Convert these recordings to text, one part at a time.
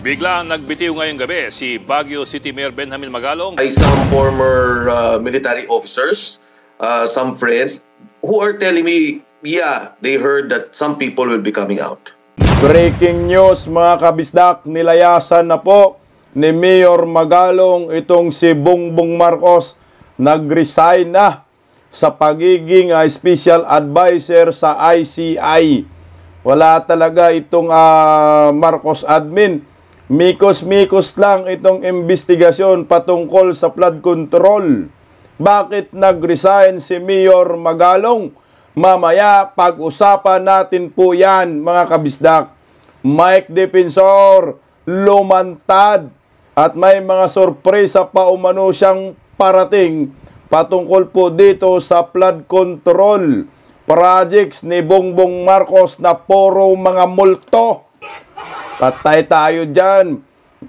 Biglang nagbitiw ngayong gabi si Baguio City Mayor Benjamin Magalong. Some former military officers, some friends, who are telling me, yeah, they heard that some people will be coming out. Breaking news mga kabisdak, nilayasan na po ni Mayor Magalong itong si Bongbong Marcos. Nag-resign na sa pagiging special advisor sa ICI. Wala talaga itong Marcos admin. Mikos-mikos lang itong investigasyon patungkol sa flood control. Bakit nag-resign si Mayor Magalong? Mamaya, pag-usapan natin po yan, mga kabisdak. Mike Defensor, lumantad. At may mga sorpresa pa umano siyang parating patungkol po dito sa flood control projects ni Bongbong Marcos na puro mga multo. Patay tayo dyan.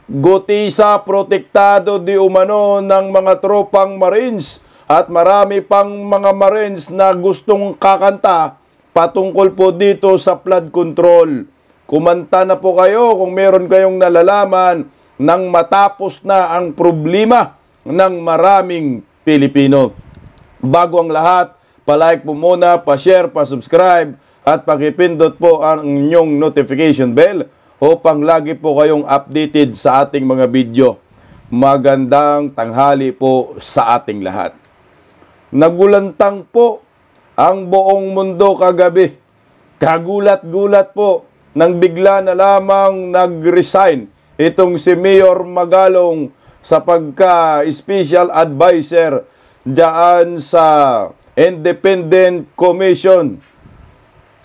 Gutisa, protektado di umano ng mga tropang Marines at marami pang mga Marines na gustong kakanta patungkol po dito sa flood control. Kumanta na po kayo kung meron kayong nalalaman nang matapos na ang problema ng maraming Pilipino. Bago ang lahat, palike po muna, pa-share, pa-subscribe at pakipindot po ang inyong notification bell upang lagi po kayong updated sa ating mga video. Magandang tanghali po sa ating lahat. Nagulantang po ang buong mundo kagabi. Kagulat-gulat po nang bigla na lamang nag-resign itong si Mayor Magalong sa pagka-special advisor diyan sa Independent Commission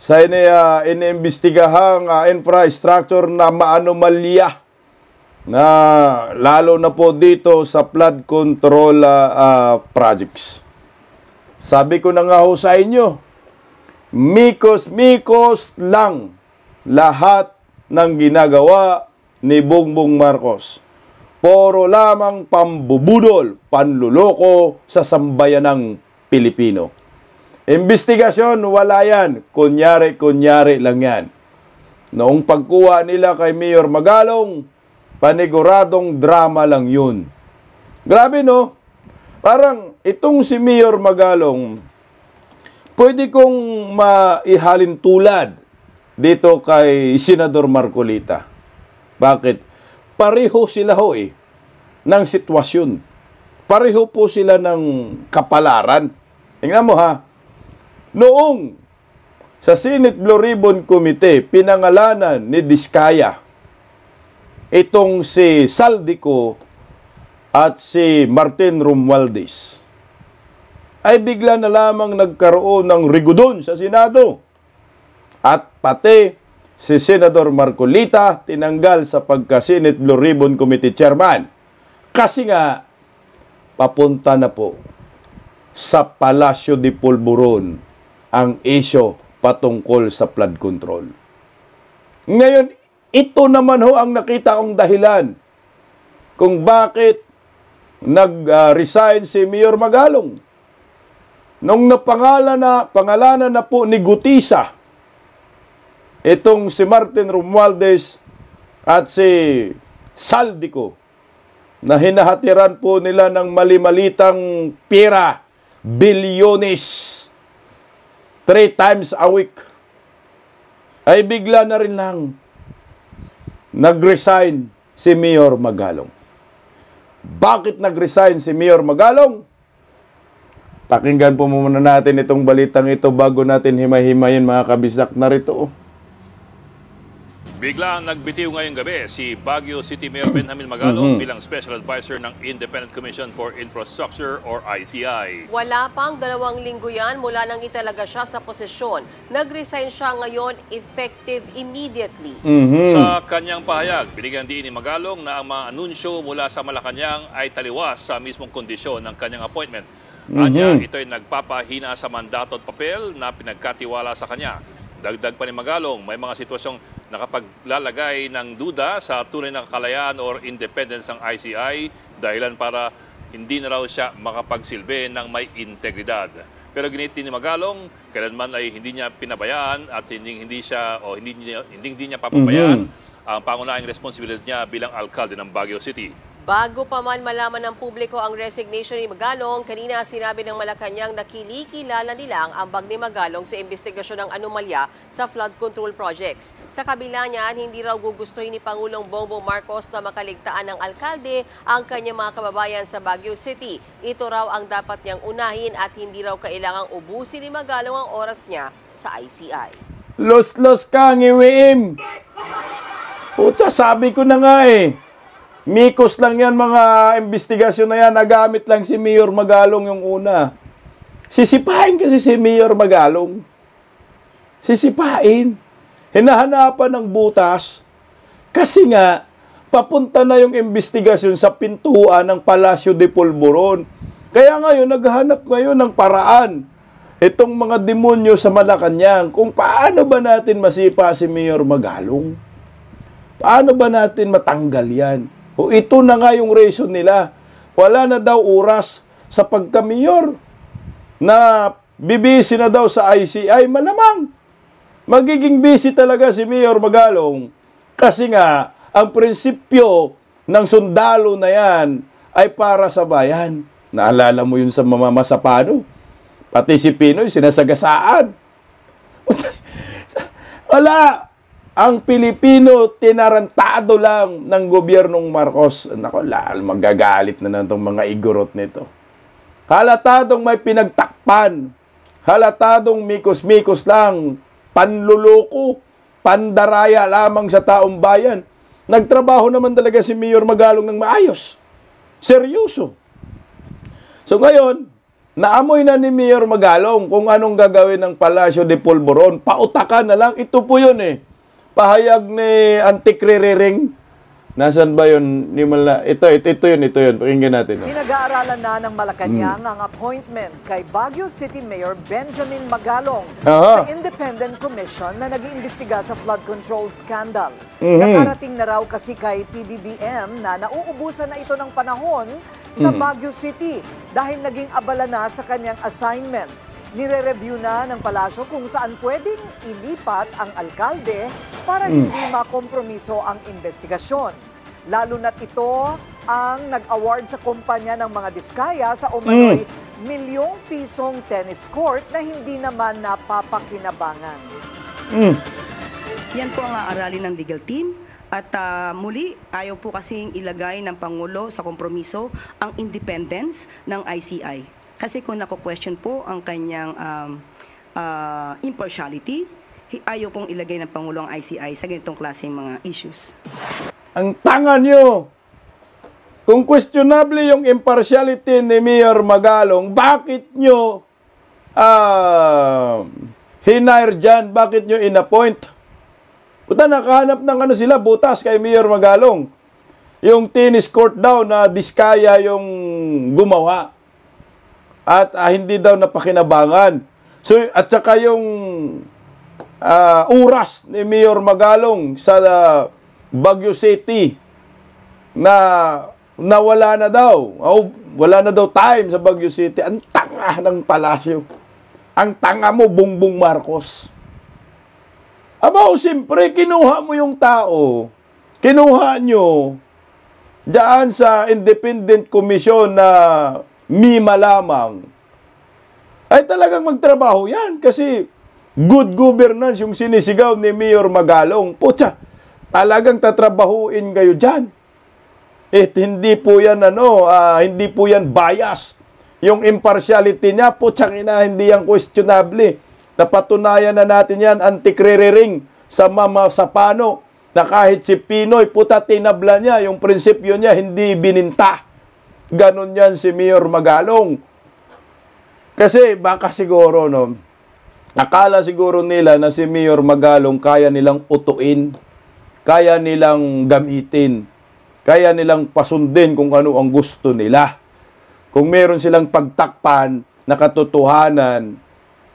sa iniimbestigahang infrastructure na maanomalya na lalo na po dito sa flood control projects. Sabi ko na nga ho sa inyo, mikos-mikos lang lahat ng ginagawa ni Bongbong Marcos. Puro lamang pambubudol, panluloko sa sambayanang Pilipino. Investigasyon, wala yan. Kunyari-kunyari lang yan. Noong pagkuha nila kay Mayor Magalong, paniguradong drama lang yun. Grabe no? Parang itong si Mayor Magalong, pwede kong maihalin tulad dito kay Senador Marcolita. Bakit? Pareho sila ho ng sitwasyon. Pareho po sila ng kapalaran. Tingnan mo ha. Noong sa Senate Blue Ribbon Committee, pinangalanan ni Diskaya itong si Saldico at si Martin Romualdez, ay bigla na lamang nagkaroon ng rigudon sa Senado. At pati si Senador Marcolita tinanggal sa pagka-Senate Blue Ribbon Committee Chairman. Kasi nga, papunta na po sa Palacio de Polvoron ang isyo patungkol sa flood control. Ngayon, ito naman ho ang nakita kong dahilan kung bakit nag-resign si Mayor Magalong. Nung pangalanan na po ni Gutisa, itong si Martin Romualdez at si Saldico, na hinahatiran po nila ng mali-malitang pera, bilyones, 3 times a week, ay bigla na rin lang nag-resign si Mayor Magalong. Bakit nag-resign si Mayor Magalong? Pakinggan po muna natin itong balitang ito bago natin himay-himayin mga kabisdak. Narito. Biglang nagbitiw ngayong gabi si Baguio City Mayor Benjamin Magalong bilang Special Advisor ng Independent Commission for Infrastructure or ICI. Wala pang 2 linggo yan mula nang italaga siya sa posisyon. Nag-resign siya ngayon effective immediately. Sa kanyang pahayag, binigyan din ni Magalong na ang mga anunsyo mula sa Malacanang ay taliwas sa mismong kondisyon ng kanyang appointment. Anya, ito ay nagpapahina sa mandato at papel na pinagkatiwala sa kanya. Dagdag pa ni Magalong, may mga sitwasyong nakapaglalagay ng duda sa tunay na kalayaan or independence ng ICI, dahilan para hindi na raw siya makapagsilbi ng may integridad. Pero ginit ni Magalong, kailanman ay hindi niya pinabayaan at hindi niya papabayaan ang pangunahing responsibilidad niya bilang alkalde ng Baguio City. Bago pa man malaman ng publiko ang resignation ni Magalong, kanina sinabi ng Malacanang na kinikilala nila ang ambag ni Magalong sa investigasyon ng anomalya sa flood control projects. Sa kabila niyan, hindi raw gugustuhin ni Pangulong Bongbong Marcos na makaligtaan ng alkalde ang kanyang mga kababayan sa Baguio City. Ito raw ang dapat niyang unahin at hindi raw kailangang ubusin ni Magalong ang oras niya sa ICI. Los-los ka, ngiwiim. Puta, sabi ko na nga eh. Mikos lang yan, mga investigasyon na yan. Nagamit lang si Mayor Magalong yung una. Sisipain kasi si Mayor Magalong. Sisipain. Hinahanapan ng butas. Kasi nga, papunta na yung investigasyon sa pintuan ng Palacio de Polvoron. Kaya ngayon, naghahanap ngayon ng paraan. Itong mga demonyo sa Malacanang, kung paano ba natin masipa si Mayor Magalong? Paano ba natin matanggal yan? O ito na nga yung reason nila. Wala na daw oras sa pagka-mayor na bibisi na daw sa ICI. Malamang magiging busy talaga si Mayor Magalong kasi nga ang prinsipyo ng sundalo na yan ay para sa bayan. Naalala mo yun sa mamamasapano? Pati si Pinoy sinasagasaan. Wala. Ang Pilipino, tinarantado lang ng gobyernong Marcos. Nako, magagalit na ng mga igorot nito. Halatadong may pinagtakpan. Halatadong mikos-mikos lang. Panluloko. Pandaraya lamang sa taong bayan. Nagtrabaho naman talaga si Mayor Magalong ng maayos. Seryoso. So ngayon, naamoy na ni Mayor Magalong kung anong gagawin ng Palacio de Polvoron. Pautakan na lang. Ito po yun eh. Pahayag ni Antikriring. Nasaan ba yun? Ito yun. Pakinggan natin. Pinag-aaralan na ng Malacanang ang appointment kay Baguio City Mayor Benjamin Magalong Aha. sa Independent Commission na nag-iimbestiga sa flood control scandal. Nakarating na raw kasi kay PBBM na nauubusan na ito ng panahon sa Baguio City dahil naging abala na sa kanyang assignment. Nire-review na ng palasyo kung saan pwedeng ilipat ang alkalde para hindi makompromiso ang investigasyon. Lalo na't ito ang nag-award sa kumpanya ng mga diskaya sa umano'y milyong pisong tennis court na hindi naman napapakinabangan. Yan po ang aaralin ng legal team. At muli, ayaw po kasing ilagay ng Pangulo sa kompromiso ang independence ng ICI. Kasi kung nako-question po ang kanyang impartiality, ayaw pong ilagay ng Pangulo ang ICI sa ganitong klaseng mga issues. Ang tanga nyo! Kung questionable yung impartiality ni Mayor Magalong, bakit nyo hinire dyan? Bakit nyo inappoint? Puta, nakahanap ng sila, butas kay Mayor Magalong. Yung tennis court daw na diskaya yung gumawa. At hindi daw napakinabangan. So, at saka yung oras ni Mayor Magalong sa Baguio City na nawala na daw. Wala na daw time sa Baguio City. Ang tanga ng palasyo. Ang tanga mo, Bongbong Marcos. Aba, siyempre, kinuha mo yung tao. Kinuha nyo dyan sa Independent Commission na mima lamang, ay talagang magtrabaho yan kasi good governance yung sinisigaw ni Mayor Magalong. Pucha, talagang tatrabahuin kayo dyan. Hindi po yan hindi po yan bias. Yung impartiality niya, putsang ina, hindi yan questionable. Napatunayan na natin yan, Antikriring sa Sapano, na kahit si Pinoy, puta, tinabla niya, yung prinsipyo niya, hindi bininta. Ganon yan si Mayor Magalong. Kasi baka siguro, akala siguro nila na si Mayor Magalong kaya nilang utuin, kaya nilang gamitin, kaya nilang pasundin kung ano ang gusto nila. Kung meron silang pagtakpan na katotohanan,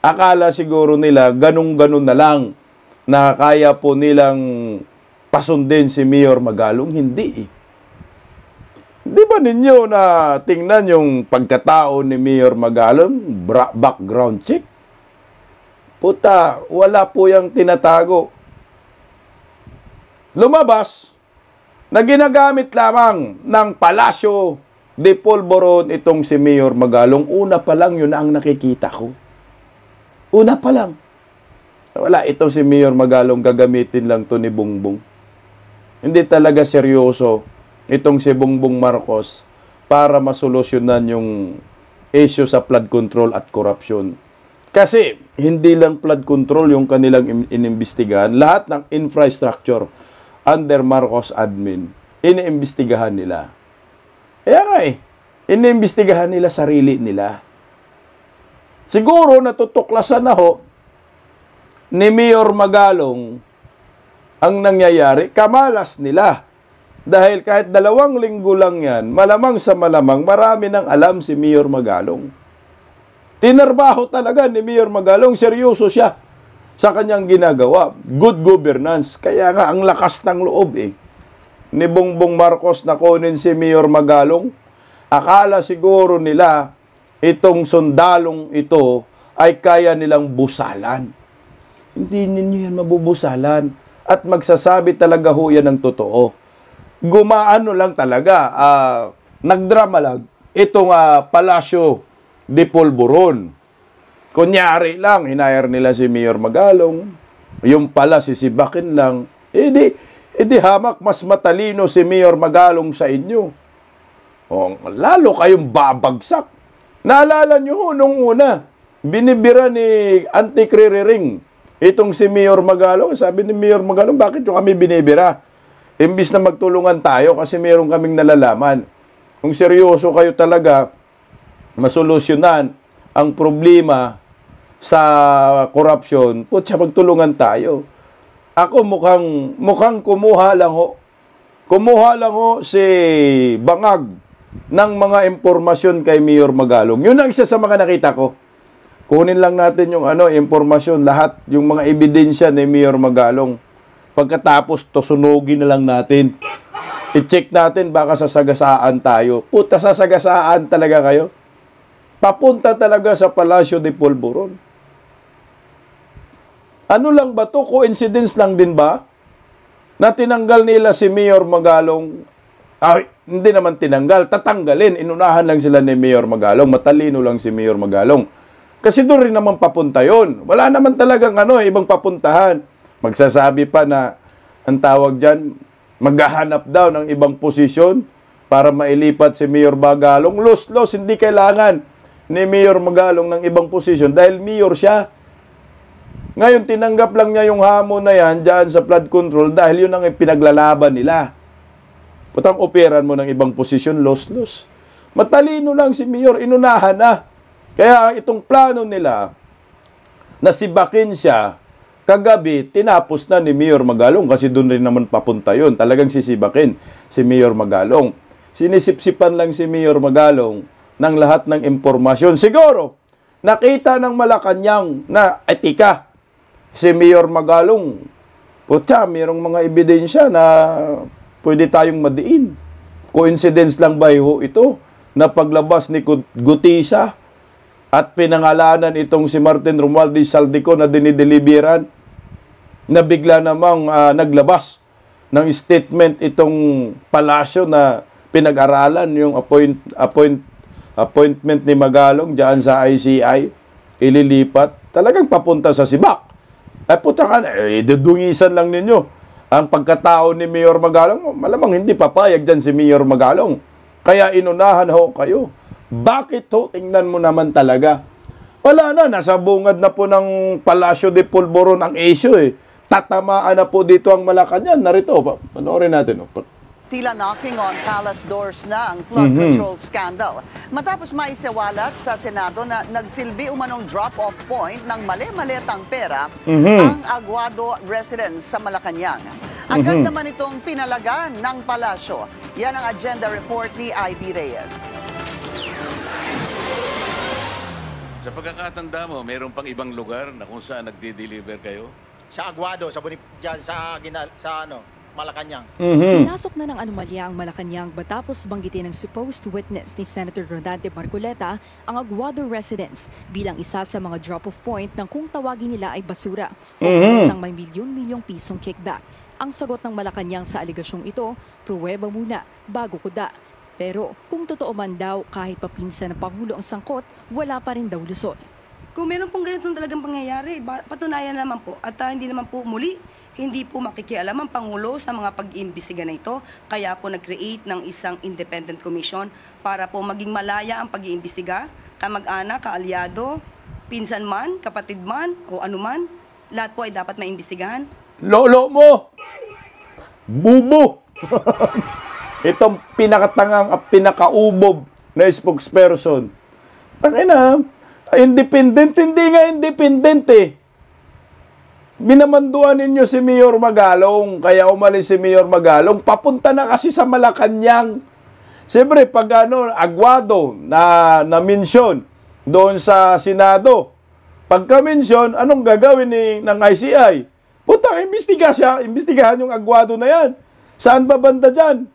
akala siguro nila ganun-ganun na lang na kaya po nilang pasundin si Mayor Magalong. Hindi eh. Di ba ninyo na tingnan yung pagkatao ni Mayor Magalong, background check? Puta, wala po yung tinatago. lumabas na ginagamit lamang ng Palasyo de Polvoron itong si Mayor Magalong. Una pa lang yun ang nakikita ko. Una pa lang. Wala, ito si Mayor Magalong gagamitin lang to ni Bongbong. Hindi talaga seryoso itong si Bongbong Marcos para masolusyonan yung issue sa flood control at corruption. Kasi hindi lang flood control yung kanilang inimbestigahan, lahat ng infrastructure under Marcos admin, iniimbestigahan nila. Kaya nga iniimbestigahan nila sarili nila. Siguro natutuklasan na ho ni Mayor Magalong ang nangyayari, kamalas nila. Dahil kahit 2 linggo lang yan, malamang sa malamang, marami nang alam si Mayor Magalong. Tinarbaho talaga ni Mayor Magalong, seryoso siya sa kanyang ginagawa. Good governance. Kaya nga, ang lakas ng loob ni Bongbong Marcos na kunin si Mayor Magalong. Akala siguro nila, itong sundalong ito ay kaya nilang busalan. Hindi ninyo yan mabubusalan. At magsasabi talaga ho yan ng totoo. Gumaano lang talaga, nagdrama lang itong Palasyo de Polvoron. Kunyari lang, hinayar nila si Mayor Magalong, yung pala sisibakin lang, edi hamak mas matalino si Mayor Magalong sa inyo. Lalo kayong babagsak. Naalala nyo ho, nung una, binibira ni Auntie Kririring itong si Mayor Magalong. Sabi ni Mayor Magalong, bakit yung kami binibira? Imbis na magtulungan tayo kasi meron kaming nalalaman. Kung seryoso kayo talaga, masolusyonan ang problema sa korupsyon, putya, magtulungan tayo. Ako mukhang kumuha lang ho. Kumuha lang ho si Bangag ng mga impormasyon kay Mayor Magalong. Yun ang isa sa mga nakita ko. Kunin lang natin yung impormasyon, lahat, yung mga ebidensya ni Mayor Magalong. Pagkatapos, sunugin na lang natin. I-check natin, baka sasagasaan tayo. Puta, sasagasaan talaga kayo. Papunta talaga sa Palasyo de Polvoron. Ano lang ba to? Coincidence lang din ba? Na tinanggal nila si Mayor Magalong. Hindi naman tinanggal, tatanggalin. Inunahan lang sila ni Mayor Magalong. Matalino lang si Mayor Magalong. Kasi doon rin naman papunta yun. Wala naman talagang ibang papuntahan. Magsasabi pa na, ang tawag dyan, maghahanap daw ng ibang posisyon para mailipat si Mayor Magalong. Los, hindi kailangan ni Mayor Magalong ng ibang posisyon dahil mayor siya. Ngayon, tinanggap lang niya yung hamon na yan dyan sa flood control dahil yun ang pinaglalaban nila. Putang operan mo ng ibang posisyon, los. Matalino lang si Mayor, inunahan na. Kaya itong plano nila na sibakin siya, kagabi, tinapos na ni Mayor Magalong kasi doon rin naman papunta yun. Talagang sisibakin si Mayor Magalong. Sinisipsipan lang si Mayor Magalong ng lahat ng impormasyon. Siguro, nakita ng Malacanang na etika si Mayor Magalong. Putya, mayroong mga ebidensya na pwede tayong madiin. Coincidence lang ba ito na paglabas ni Gutisa at pinangalanan itong si Martin Romualdez Saldico na dinideliveran na bigla namang naglabas ng statement itong Palasyo na pinag-aralan yung appointment ni Magalong dyan sa ICI, ililipat, talagang papunta sa Sibak. Dudungisan lang ninyo ang pagkatao ni Mayor Magalong. Malamang hindi papayag dyan si Mayor Magalong. Kaya inunahan ho kayo. Bakit ho? Tingnan mo naman talaga. Wala na, nasa bungad na po ng Palasyo de Polvoron ang issue Tatamaan na po dito ang Malacanang. Narito, panoorin natin. Tila knocking on palace doors na ang flood control scandal. Matapos maisawalat sa Senado na nagsilbi umanong drop-off point ng mali-malitang pera ang Aguado residents sa Malacanang. Agad naman itong pinalagan ng palasyo. Yan ang agenda report ni Ivy Reyes. Sa pagkakatanda mo, mayroon pang ibang lugar na kung saan nagde-deliver kayo? Sa Aguado, dyan sa Malacanang. Pinasok na ng anomalya ang Malacanang matapos banggitin ng supposed witness ni Senator Rodante Marcoleta ang Aguado residents bilang isa sa mga drop-off point ng kung tawagin nila ay basura o ng may milyon-milyong pisong kickback. Ang sagot ng Malacanang sa aligasyong ito, pruweba muna bago kuda. Pero kung totoo man daw kahit papinsan ng Pangulo ang sangkot, wala pa rin daw lusot. Kung meron pong ganitong talagang pangyayari, patunayan naman po at hindi naman po muli, hindi po makikialam ang Pangulo sa mga pag-iimbestiga na ito. Kaya po nag-create ng isang independent commission para po maging malaya ang pag-iimbestiga, kamag-anak, kaalyado, pinsan man, kapatid man, o anuman, lahat po ay dapat maimbestigahan. Lolo mo! Bubo! Itong pinakatangang at pinakaubob na spokesperson. Tangina, independent, hindi nga independent eh. Binamanduan ninyo si Mayor Magalong, kaya umalis si Mayor Magalong, papunta na kasi sa Malacanang. Siyempre, pag Aguado na mention doon sa Senado, pagka-mention, anong gagawin ng ICI? Putang, imbestigahan yung Aguado na yan. Saan ba banda dyan?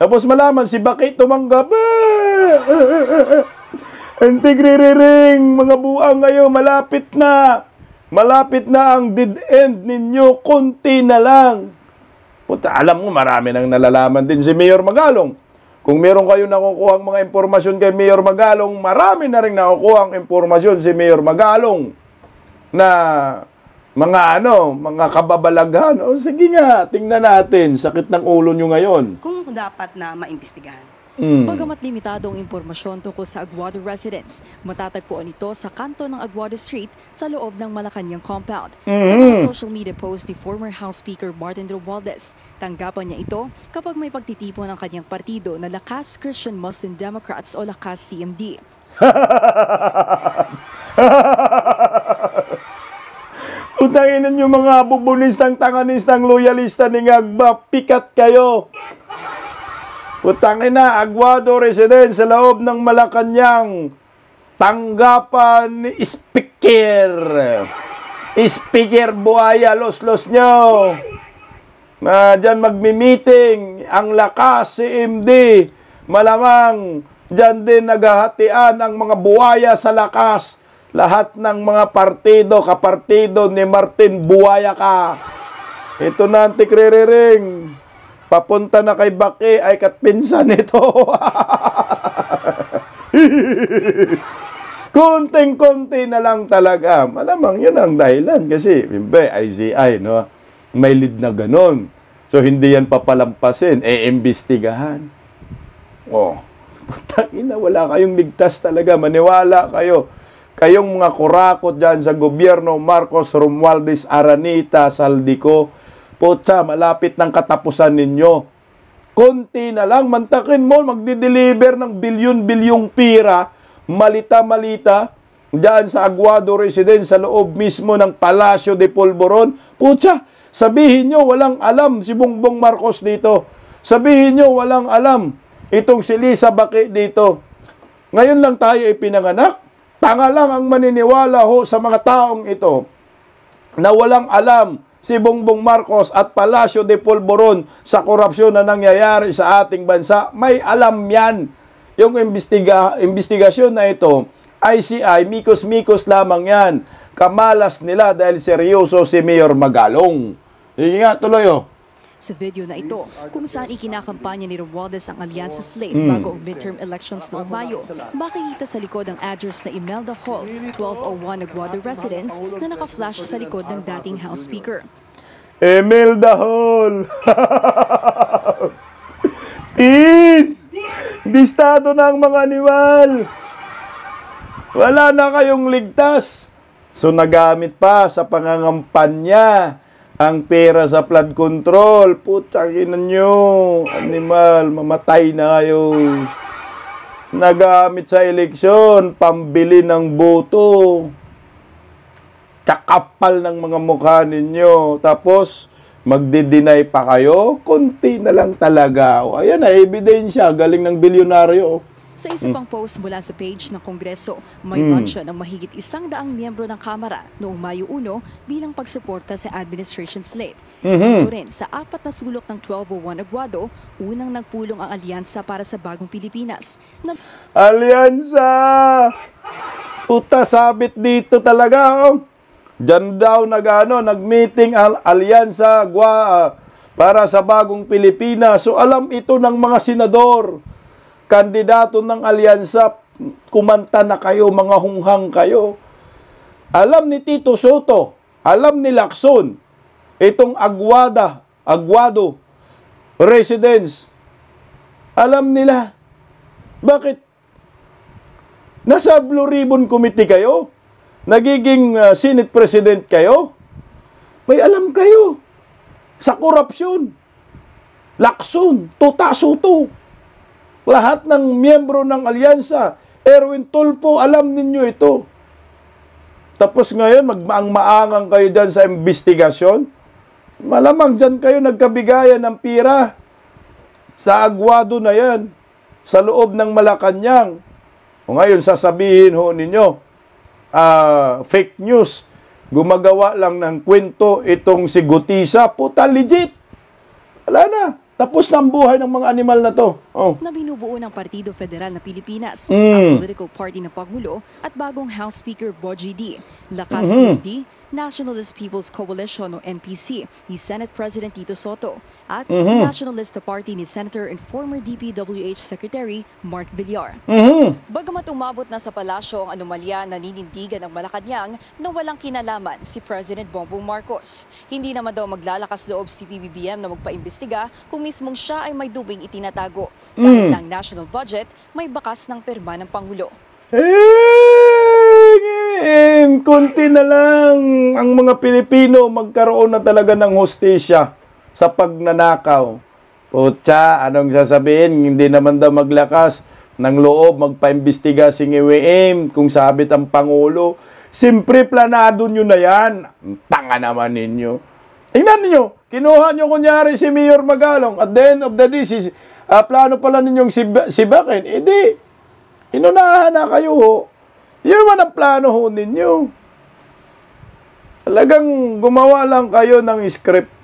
Tapos malaman, si Bakit tumanggap. Ang tigriring, mga buang ngayon, malapit na. Malapit na ang dead end ninyo, konti na lang. Puta, alam mo, marami nang nalalaman din si Mayor Magalong. Kung meron kayo nakukuha ang mga impormasyon kay Mayor Magalong, marami na rin nakukuha ang impormasyon si Mayor Magalong na mga kababalaghan. O sige nga, tingnan natin. Sakit ng ulo nyo ngayon. Kung dapat na maimbestigahan. Bagamat limitado ang impormasyon tungkol sa Aguado residence, matatagpuan ito sa kanto ng Aguado Street sa loob ng Malacanang compound. Sa mga social media post ni former House Speaker Martin Romualdez, tanggapan niya ito kapag may pagtitipon ng kanyang partido na Lakas Christian Muslim Democrats o Lakas CMD. Utangin nyo mga bubunistang, tanganistang, loyalista ni Agba, pikat kayo. Utangin na, Aguado residence sa loob ng Malacanang. Tanggapan ni Speaker. Speaker Buhaya, los-los nyo. Na dyan magmi-meeting ang Lakas CMD. Malamang dyan din naghahatian ang mga buhaya sa Lakas. Lahat ng mga partido, kapartido ni Martin Buhaya ka. Ito na ang tikriring. Papunta na kay Baki ay katpinsan ito. Konting-konti na lang talaga. Malamang yun ang dahilan. Kasi, ICI, no? May lead na ganon. So, hindi yan papalampasin. Imbestigahan. Oh, putang ina, wala kayong ligtas talaga. Maniwala kayo. Kayong mga kurakot dyan sa gobyerno, Marcos, Romualdez, Aranita, Saldico, putsa, malapit ng katapusan ninyo. Konti na lang, mantakin mo, magdi-deliver ng bilyon-bilyong pira, malita-malita, dyan sa Aguado residence, sa loob mismo ng Palacio de Polvoron. Putsa, sabihin nyo, walang alam si Bongbong Marcos dito. Sabihin nyo, walang alam itong si Lisa Baki dito. Ngayon lang tayo ipinanganak. Tanga lang ang maniniwala ho sa mga taong ito na walang alam si Bongbong Marcos at Palacio de Polvoron sa korupsyon na nangyayari sa ating bansa. May alam yan. Yung investigasyon na ito, ICI, mikos-mikos lamang yan. Kamalas nila dahil seryoso si Mayor Magalong. Sige nga, tuloy oh. Sa video na ito, kung saan ikinakampanya ni Romualdez ang alyansa slate bago ang midterm elections noong Mayo, makikita sa likod ang address na Imelda Hall, 1201 Aguado Residence, na naka-flash sa likod ng dating House Speaker. Imelda Hall! Bistado na ang mga animal! Wala na kayong ligtas! So nagamit pa sa pangangampanya ang pera sa flood control. Putangin nyo, animal, mamatay na kayo. Nagamit sa eleksyon, pambili ng boto. Kakapal ng mga mukha ninyo. Tapos, magdi-deny pa kayo? Konti na lang talaga. O, ayan na, ebidensya. Galing ng bilyonaryo. Sa isa pang post mula sa page ng Kongreso, may lansya ng mahigit 100 miyembro ng Kamara noong Mayo 1 bilang pagsuporta sa administration slate. Ito rin sa 4 na sulok ng 1201 Aguado, unang nagpulong ang alyansa para sa bagong Pilipinas. Alyansa! Puta, sabit dito talaga. Oh. Diyan daw nag-meeting ang alyansa para sa bagong Pilipinas. So alam ito ng mga senador, kandidato ng alyansa, kumanta na kayo, mga hunghang kayo. Alam ni Tito Soto, alam ni Lacson, itong Aguado residence, alam nila. Bakit? Nasa Blue Ribbon Committee kayo? Nagiging Senate President kayo? May alam kayo sa korupsyon. Lacson, Soto, lahat ng miyembro ng alyansa, Erwin Tulfo, alam ninyo ito. Tapos ngayon, magmaang-maangang kayo dyan sa investigasyon. Malamang dyan kayo nagkabigayan ng pira sa Aguado na yan, sa loob ng Malacanang. O ngayon, sasabihin ho ninyo, fake news, gumagawa lang ng kwento itong si Gutisa, puta legit. Wala na. Tapos na ang buhay ng mga animal na to. Oh. Na binubuo ng Partido Federal na Pilipinas, ang political party na Pangulo at bagong House Speaker Bogie D. Lakas CFD, Nationalist People's Coalition o NPC ni Senate President Tito Soto at Nationalist Party ni Senator and former DPWH Secretary Mark Villar. Bagamat umabot na sa palasyo ang anomalya na ninindigan ng Malacanang na walang kinalaman si President Bongbong Marcos. Hindi naman daw maglalakas loob si PBBM na magpaimbestiga kung mismong siya ay may dubing itinatago. Kahit ng national budget, may bakas ng pirma ng Pangulo. Kunti na lang ang mga Pilipino magkaroon na talaga ng hustisya sa pagnanakaw. Putya, anong sasabihin? Hindi naman daw maglakas ng loob, magpaimbestiga si NGWM kung sabit ang Pangulo. Siyempre, planado nyo na yan. Tanga naman ninyo. Tingnan ninyo, kinuha nyo kunyari si Mayor Magalong. At the end of the day, plano pala ninyong sibakin. Di, inunahan na kayo ho. Yun naman ang plano ho ninyo. Talagang gumawa lang kayo ng script.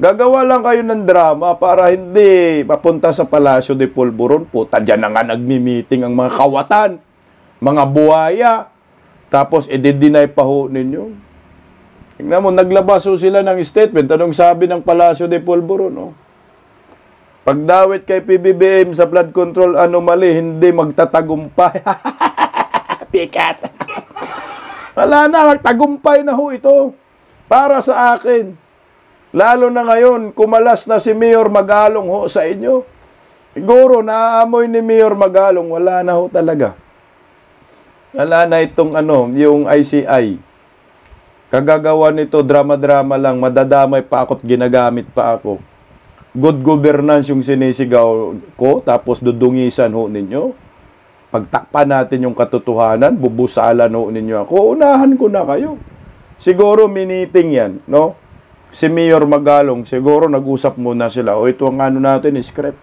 Gagawa lang kayo ng drama para hindi papunta sa Palacio de Polvoron. Puta, dyan na nga nagmi-meeting ang mga kawatan, mga buhaya. Tapos, i-deny pa ho ninyo. Tingnan mo, naglabas ho sila ng statement. Anong sabi ng Palacio de Polvoron? Oh? Pagdawit kay PBBM sa flood control anomaly, hindi magtatagumpay. Pikat. Wala na, magtagumpay na ho ito. Para sa akin. Lalo na ngayon, kumalas na si Mayor Magalong ho sa inyo. Siguro, naaamoy ni Mayor Magalong, wala na ho talaga. Wala na itong yung ICI. Kagagawa nito, drama-drama lang, madadamay pa ako at ginagamit pa ako. Good governance yung sinisigaw ko, tapos dudungisan ho ninyo. Pagtakpan natin yung katotohanan, bubusalan ho ninyo ako. Unahan ko na kayo. Siguro miniting yan, no? Si Mayor Magalong, siguro nag-usap muna sila. O ito ang natin, script.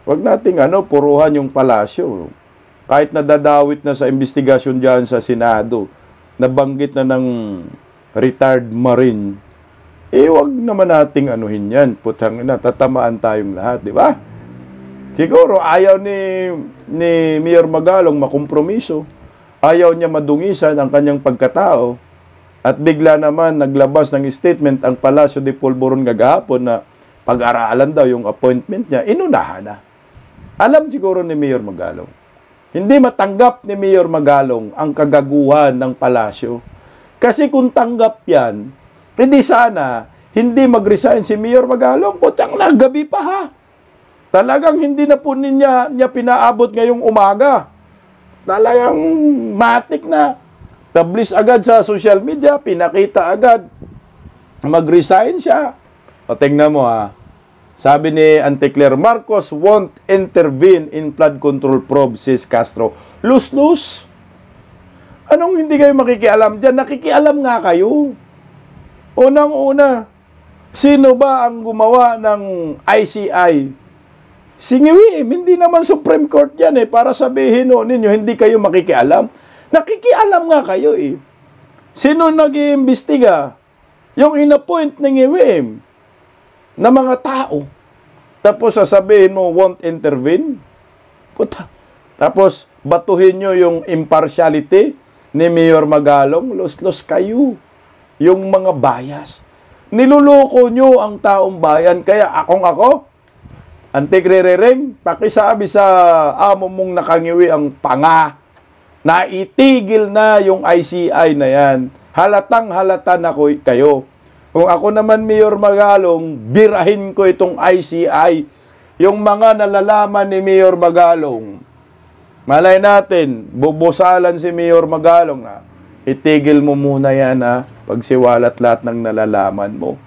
Huwag nating puruhan yung palasyo. Kahit nadadawit na sa investigasyon dyan sa Senado, nabanggit na ng retired Marine, huwag naman nating anuhin yan. Putang ina, tatamaan tayong lahat, di ba? Siguro, ayaw ni Mayor Magalong makompromiso. Ayaw niya madungisan ang kanyang pagkatao. At bigla naman naglabas ng statement ang Palacio de Polvoron gagahapon na pag-aralan daw yung appointment niya. Inunahan na. Alam siguro ni Mayor Magalong. Hindi matanggap ni Mayor Magalong ang kagaguhan ng Palacio. Kasi kung tanggap yan, hindi sana hindi mag-resign si Mayor Magalong. Putang na, gabi pa ha. Talagang hindi na po niya pinaabot ngayong umaga. Talagang matik na. Publish agad sa social media, pinakita agad. Mag-resign siya. O tingnan mo ha. Sabi ni Anteclair, Marcos won't intervene in flood control probe, says Castro. Lus-lus. Anong hindi kayo makikialam dyan? Nakikialam nga kayo. Unang-una, sino ba ang gumawa ng ICI? Si NGWM, hindi naman Supreme Court yan para sabihin ninyo, hindi kayo makikialam. Nakikialam nga kayo Sino nag-iimbestiga? Yung inappoint ng NGWM na mga tao. Tapos sasabihin mo, won't intervene? Puta. Tapos, batuhin nyo yung impartiality ni Mayor Magalong. Los-los kayo. Yung mga bias. Niluloko nyo ang taong bayan. Kaya ako, Antigre-reng, pakisabi sa amo mong nakangiwi ang panga na itigil na yung ICI na yan. Halatang halata na kayo. Kung ako naman Mayor Magalong, birahin ko itong ICI. Yung mga nalalaman ni Mayor Magalong, malay natin, bubusalan si Mayor Magalong na itigil mo muna yan ha, pagsiwalat lahat ng nalalaman mo.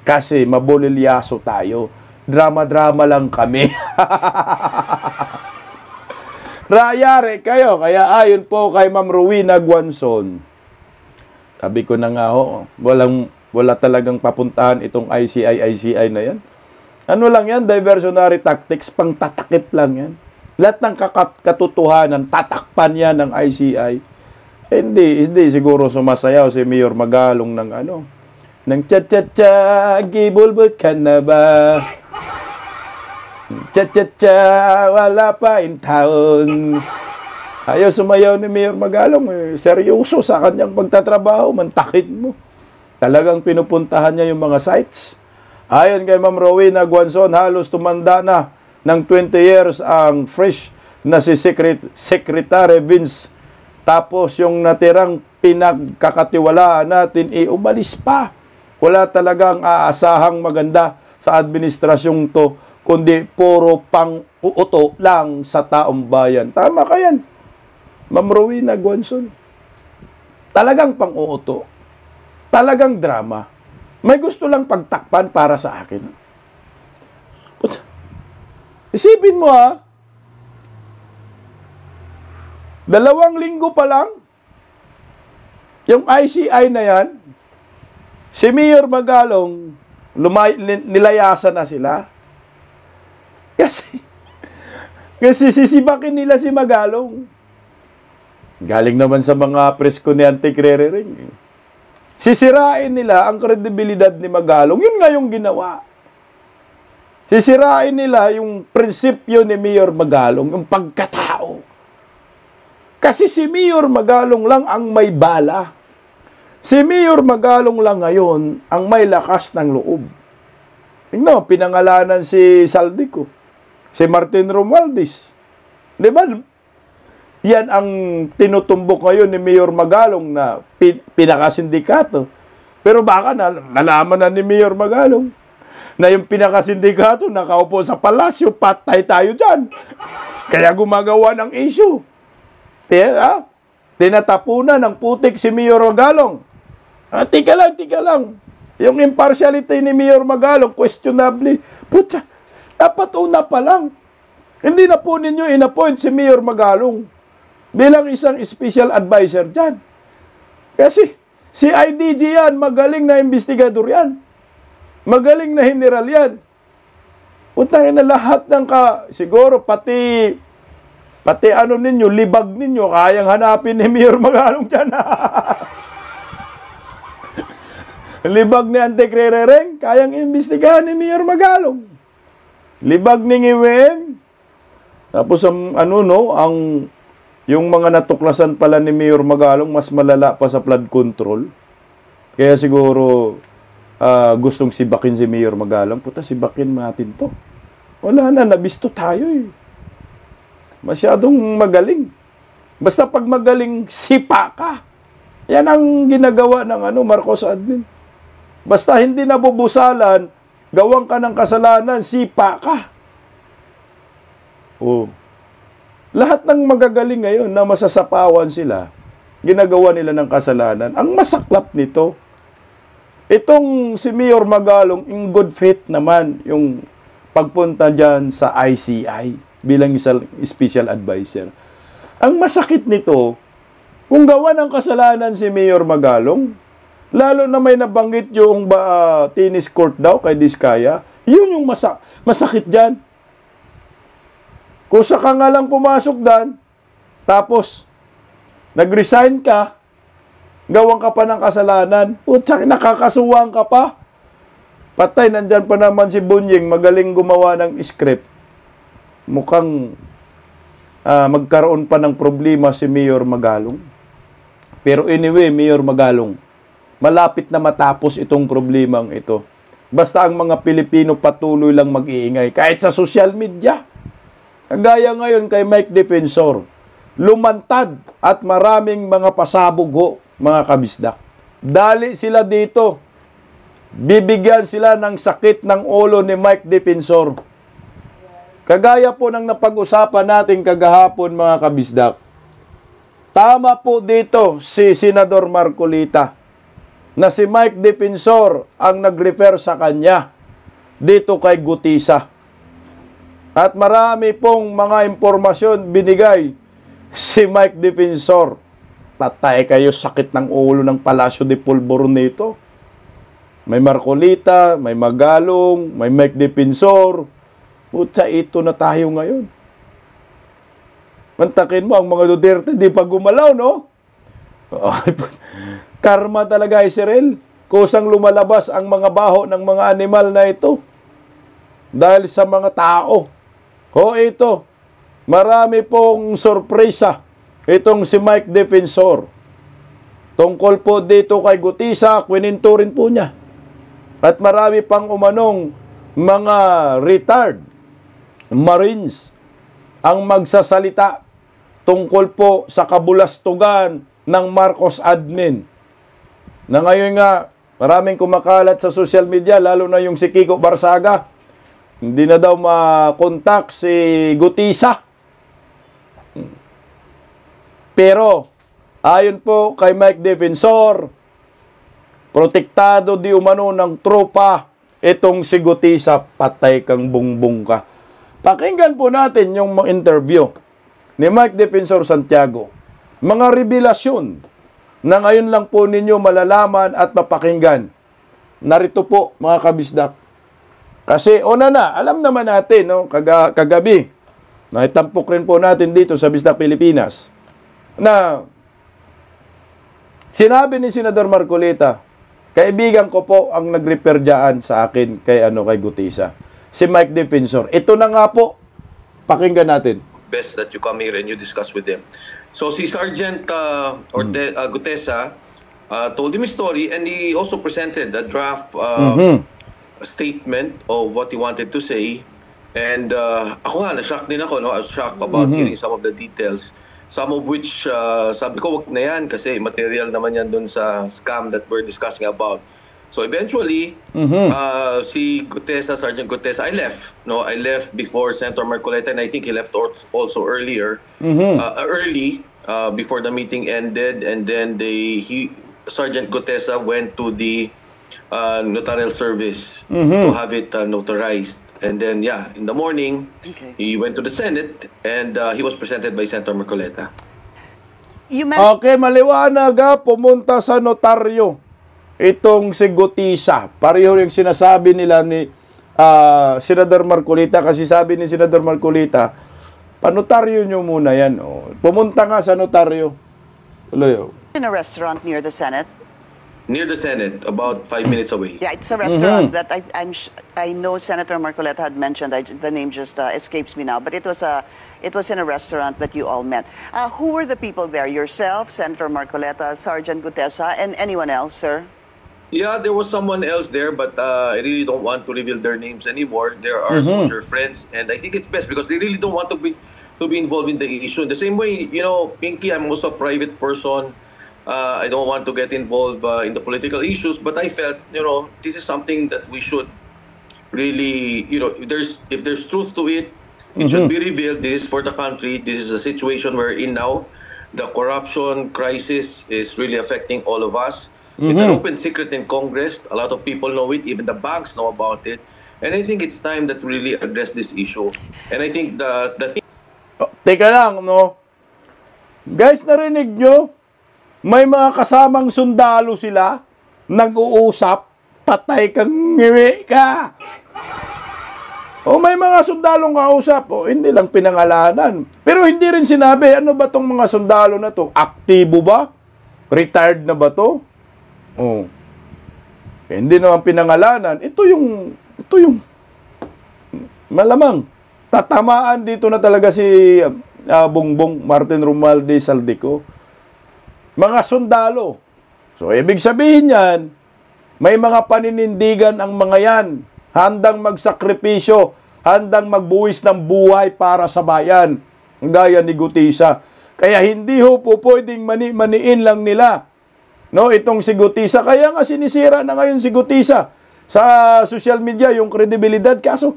Kasi mabulilyaso tayo. Drama-drama lang kami. Rayare kayo. Kaya ayon po kay Ma'am Rowena Guanzon, sabi ko na nga wala talagang papuntahan itong ICI na yan. Ano lang yan? Diversionary tactics, pang tatakip lang yan. Lahat ng katotohanan, tatakpan yan ng ICI. Hindi siguro sumasayaw si Mayor Magalong ng ng cha-cha-cha, gibulbul ka na ba? Cha-cha-cha, wala pa in taon. Ayaw sumayaw ni Mayor Magalong. Seryoso sa kanyang pagtatrabaho, mantakit mo. Talagang pinupuntahan niya yung mga sites. Ayon kay Ma'am Rowena Guanzon, halos tumanda na ng 20 years ang fresh na si Secretary Vince. Tapos yung natirang pinagkakatiwalaan natin, umalis pa. Wala talagang aasahang maganda sa administrasyong to, kundi puro pang-uuto lang sa taong bayan. Tama ka yan, Ma'am Rowena Guanzon. Talagang pang-uuto. Talagang drama. May gusto lang pagtakpan para sa akin. But, isipin mo 2 linggo pa lang, yung ICI na yan, si Mayor Magalong, nilayasan na sila. Kasi sisibakin nila si Magalong. Galing naman sa mga presko ni Antigre-reng. Sisirain nila ang kredibilidad ni Magalong. Yun nga yung ginawa. Sisirain nila yung prinsipyo ni Mayor Magalong, yung pagkatao. Kasi si Mayor Magalong lang ang may bala. Si Mayor Magalong lang ngayon ang may lakas ng loob. Tingnan, pinangalanan si Saldico, si Martin Romualdez. Di ba? Yan ang tinutumbok ngayon ni Mayor Magalong na pinakasindikato. Pero baka nalaman na ni Mayor Magalong na yung pinakasindikato nakaupo sa palasyo, patay tayo dyan. Kaya gumagawa ng issue. Tinatapunan ng putik si Mayor Magalong. Tika lang. Yung impartiality ni Mayor Magalong, questionably. Putya, dapat una pa lang. Hindi na po ninyo in-appoint si Mayor Magalong bilang isang special advisor dyan. Kasi si IDG yan, magaling na investigador yan. Magaling na general yan. Utangin na lahat ng siguro pati ninyo, libag ninyo, kayang hanapin ni Mayor Magalong dyan. Libag ni Antigre-reng, kayang imbestigahan ni Mayor Magalong. Libag ni Ngiwen. Tapos yung mga natuklasan pala ni Mayor Magalong, mas malala pa sa flood control. Kaya siguro gustong sibakin si Mayor Magalong. Puta, sibakin natin to. Wala na, nabisto tayo eh. Masyadong magaling. Basta pag magaling, sipa ka. Yan ang ginagawa ng Marcos admin. Basta hindi nabubusalan, gawang ka ng kasalanan, sipa ka. Lahat ng magagaling ngayon na masasapawan sila, ginagawa nila ng kasalanan. Ang masaklap nito, itong si Mayor Magalong, in good faith naman, yung pagpunta dyan sa ICI bilang isang special advisor. Ang masakit nito, kung gawa ng kasalanan si Mayor Magalong, lalo na may nabanggit yung tennis court daw kay Diskaya, yun yung masakit dyan. Kung saka nga lang pumasok dyan, tapos nag-resign ka, gawang ka pa ng kasalanan, putsak, nakakasuwang ka pa. Patay, nandyan pa naman si Bunying, magaling gumawa ng script. Mukhang magkaroon pa ng problema si Mayor Magalong. Pero anyway, Mayor Magalong, malapit na matapos itong problemang ito. Basta ang mga Pilipino patuloy lang mag-iingay, kahit sa social media. Kagaya ngayon kay Mike Defensor, lumantad at maraming mga pasabog ho, mga kabisdak. Dali sila dito. Bibigyan sila ng sakit ng ulo ni Mike Defensor. Kagaya po ng napag-usapan natin kagahapon, mga kabisdak. Tama po dito si Senador Marcolita na si Mike Defensor ang nag-refer sa kanya dito kay Gutisa. At marami pong mga impormasyon binigay si Mike Defensor. Patay kayo, sakit ng ulo ng Palasyo de Polvoron nito. May Marcolita, may Magalong, may Mike Defensor. Putsa, ito na tayo ngayon. Mantakin mo, ang mga Duterte, di pa gumalaw, no? Karma talaga, Israel. Kusang lumalabas ang mga baho ng mga animal na ito. Dahil sa mga tao. Ito. Marami pong sorpresa. Itong si Mike Defensor. Tungkol po dito kay Gutisa, kwininto rin po niya. At marami pang umanong mga retired Marines ang magsasalita tungkol po sa kabulastugan ng Marcos admin. Na ngayon nga, maraming kumakalat sa social media, lalo na yung si Kiko Barsaga. Hindi na daw makontak si Gutisa. Pero, ayon po kay Mike Defensor, protektado di umano ng tropa itong si Gutisa, patay kang bungbong ka. Pakinggan po natin yung interview ni Mike Defensor Santiago. Mga revelasyon na ngayon lang po ninyo malalaman at mapakinggan. Narito po, mga kabisdak. Kasi una na, alam naman natin, no, kagabi, naitampok rin po natin dito sa Bisdak Pilipinas, na sinabi ni Senador Marcolita, kaibigan ko po ang nag-refer dyan sa akin kay Gutisa. Si Mike Defensor. Ito na nga po, pakinggan natin. Best that you come here and you discuss with them. So si Sergeant Gutesa told him his story, and he also presented a draft statement of what he wanted to say. And ako nga, na-shock din ako. No? I was shocked about hearing some of the details. Some of which, sabi ko, wag na yan kasi material naman yan dun sa scam that we're discussing about. So eventually, si Gutesa, Sergeant Gutesa, I left. No, I left before Senator Marcolita, and I think he left also early, before the meeting ended. And then Sergeant Gutesa went to the notarial service to have it notarized. And then, in the morning, he went to the Senate, and he was presented by Senator Marcolita. Okay, maliwanag, pumunta sa notaryo itong si Gutisa. Pareho yung sinasabi nila ni Senador Marcolita, kasi sabi ni Senador Marcolita, panotaryo nyo muna yan. Pumunta nga sa notaryo. Tuloy. In a restaurant near the Senate. Near the Senate, about 5 minutes away. Yeah, it's a restaurant that I know Senator Marcoleta had mentioned. The name just escapes me now, but it was in a restaurant that you all met. Who were the people there? Yourself, Senator Marcoleta, Sergeant Gutesa, and anyone else, sir? Yeah, there was someone else there, but I really don't want to reveal their names anymore. There are soldier friends, and I think it's best because they really don't want to be involved in the issue. In the same way, Pinky, I'm also a private person. I don't want to get involved in the political issues, but I felt, this is something that we should really, if there's truth to it, it should be revealed. This is for the country. This is a situation we're in now. The corruption crisis is really affecting all of us. It's an open secret in Congress. A lot of people know it. Even the banks know about it. And I think it's time that we really address this issue. And I think the thing... Teka lang, no? Guys, narinig nyo? May mga kasamang sundalo sila, nag-uusap, patay kang ngiwi ka. May mga sundalong kausap, hindi lang pinangalanan. Pero hindi rin sinabi, ano ba tong mga sundalo na to? Aktibo ba? Retired na ba to? Hindi naman pinangalanan. Ito yung malamang tatamaan dito na talaga si Bongbong Martin Romualdez Saldico. Mga sundalo So, ibig sabihin yan, may mga paninindigan ang mga yan. Handang magsakripisyo, handang magbuwis ng buhay para sa bayan. Gaya ni Gutisa. Kaya hindi ho po pwedeng maniin lang nila. No, itong si Gutisa. Kaya nga sinisira na ngayon si Gutisa sa social media, yung kredibilidad. Kaso,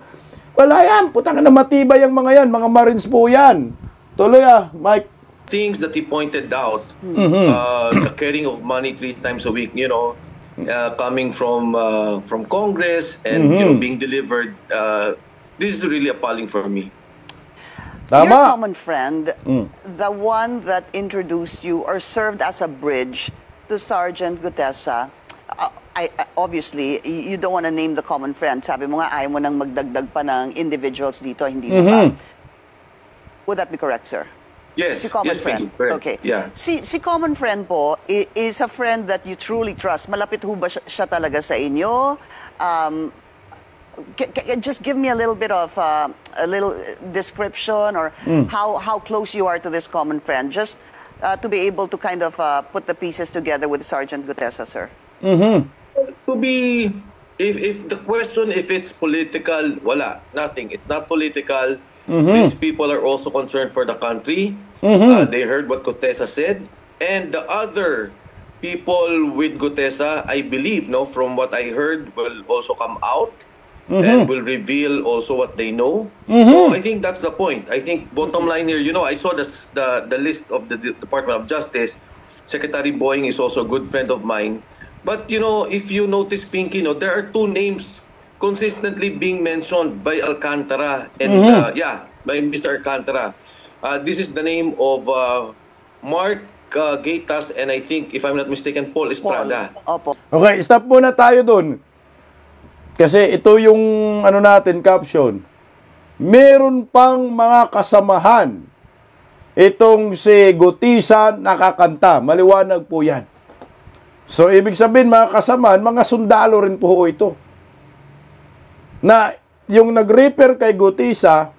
wala yan. Putang na matibay ang mga yan. Mga Marines po yan. Tuloy Mike. Things that he pointed out, the carrying of money 3 times a week, coming from Congress and being delivered, this is really appalling for me. Your common friend, the one that introduced you or served as a bridge to Sergeant Gutesa, obviously, you don't want to name the common friend. Sabi mo nga, ayaw mo nang magdagdag pa ng individuals dito, hindi na ba? Would that be correct, sir? Yes, si common yes, friend. Okay. Yeah. Si common friend po is a friend that you truly trust. Malapit ho ba siya talaga sa inyo? Just give me a little bit of a little description or how close you are to this common friend, just to be able to kind of put the pieces together with Sergeant Gutesa, sir. To be, if the question, if it's political, wala, nothing. It's not political. These people are also concerned for the country. They heard what Gutesa said. And the other people with Gutesa, I believe, from what I heard, will also come out and will reveal also what they know. So I think that's the point. I think bottom line here, I saw the list of the Department of Justice. Secretary Boying is also a good friend of mine. But, if you notice, Pinky, there are 2 names consistently being mentioned by Alcantara and by Mr. Alcantara. This is the name of Mark Gaitas and I think, if I'm not mistaken, Paul Estrada. Okay, stop muna tayo dun. Kasi ito yung natin, caption. Meron pang mga kasamahan. Itong si Gutisa nakakanta. Maliwanag po yan. So, ibig sabihin mga kasamahan, mga sundalo rin po ito. Na yung nag-repair kay Gutisa,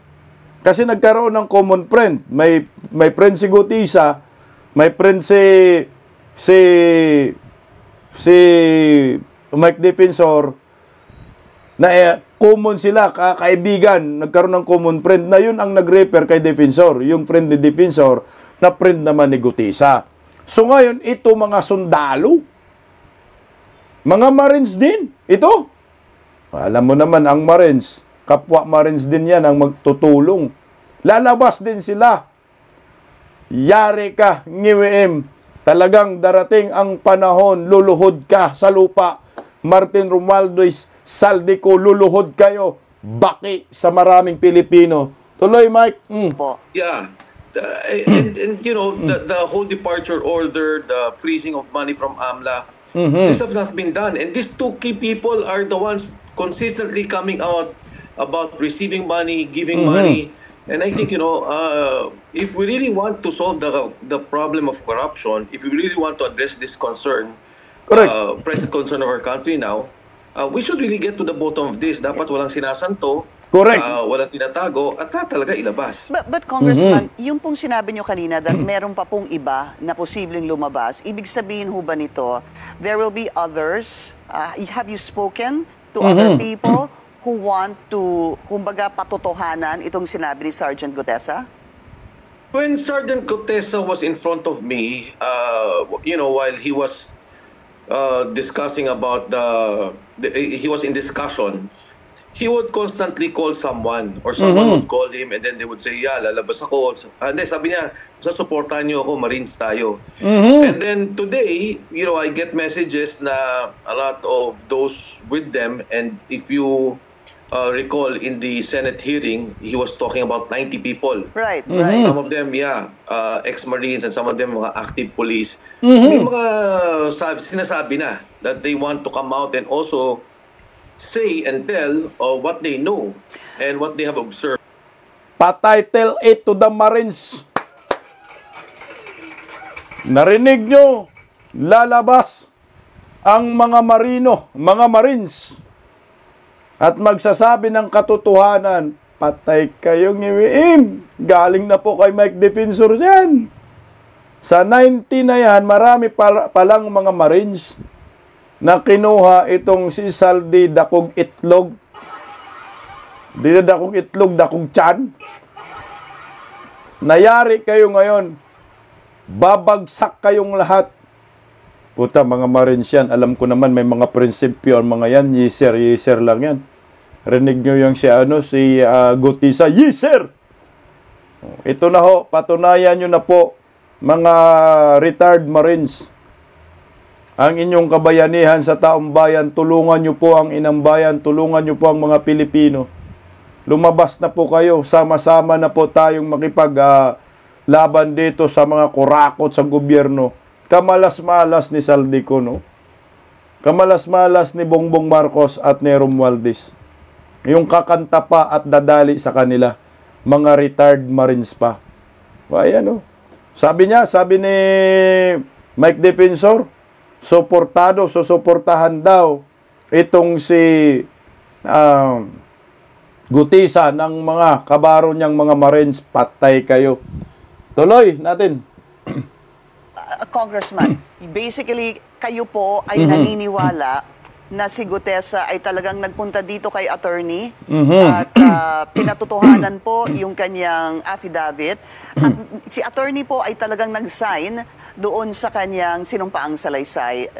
kasi nagkaroon ng common friend. May friend si Gutisa, may friend si Mike Defensor, na common sila, kaibigan, nagkaroon ng common friend, na yun ang nag-repair kay Defensor. Yung friend ni Defensor, na friend naman ni Gutisa. So ngayon, ito mga sundalo, mga Marines din, ito. Alam mo naman, ang Marines, kapwa Marines din yan ang magtutulong. Lalabas din sila. Yari ka, ngiwim. Talagang darating ang panahon, luluhod ka sa lupa. Martin Romualdez, Saldico, luluhod kayo. Baki sa maraming Pilipino. Tuloy, Mike. Yeah. And the whole departure order, the freezing of money from AMLA, this stuff has been done. And these 2 key people are the ones consistently coming out about receiving money, giving money. And I think, if we really want to solve the problem of corruption, if we really want to address this concern, present concern of our country now, we should really get to the bottom of this. Dapat walang sinasanto, walang tinatago, at talaga ilabas. But Congressman, yung pong sinabi nyo kanina that meron pa pong iba na posibleng lumabas, ibig sabihin ho ba nito, there will be others, have you spoken to other people who want to, kumbaga, patotohanan itong sinabi ni Sergeant Gutesa? When Sergeant Gutesa was in front of me, while he was discussing about he was in discussion, he would constantly call someone or someone would call him and then they would say, lalabas ako. Hindi, sabi niya, suportahan niyo ako, Marines tayo. And then today, I get messages na a lot of those with them, and if you recall in the Senate hearing, he was talking about 90 people. Right. Some of them, ex-Marines, and some of them mga active police. May mga sinasabi na that they want to come out and also say and tell what they know and what they have observed. Patay, tell it to the Marines. Narinig nyo, lalabas ang mga Marines at magsasabi ng katotohanan. Patay kayong iwiim. Galing na po kay Mike Defensor yan. Sa 90 na yan, marami palang mga Marines na kinuha itong si Saldi Dakog Itlog. Di na dakog itlog, dakog tiyan. Nayari kayo ngayon. Babagsak kayong lahat. Puta, mga Marines yan. Alam ko naman may mga prinsipyo ang mga yan. Yeser lang yan. Rinig nyo yung si Gutisa. Yeser! Ito na ho, patunayan nyo na po, mga retired Marines. Ang inyong kabayanihan sa taong bayan, tulungan nyo po ang inang bayan, tulungan nyo po ang mga Pilipino. Lumabas na po kayo, sama-sama na po tayong makipaglaban dito sa mga kurakot sa gobyerno. Kamalas-malas ni Saldico, no? Kamalas-malas ni Bongbong Marcos at ni Romualdez. Yung kakanta pa at dadali sa kanila, mga retired Marines pa. Ayan, no? Sabi ni Mike Defensor, susuportahan daw itong si Gutisa ng mga kabaro niyang mga Marines. Patay kayo. Tuloy natin. Congressman, basically, kayo po ay naniniwala na si Gutesa ay talagang nagpunta dito kay attorney at pinatutuhanan po yung kanyang affidavit. At si attorney po ay talagang nag-sign doon sa kanyang sinumpaang salaysay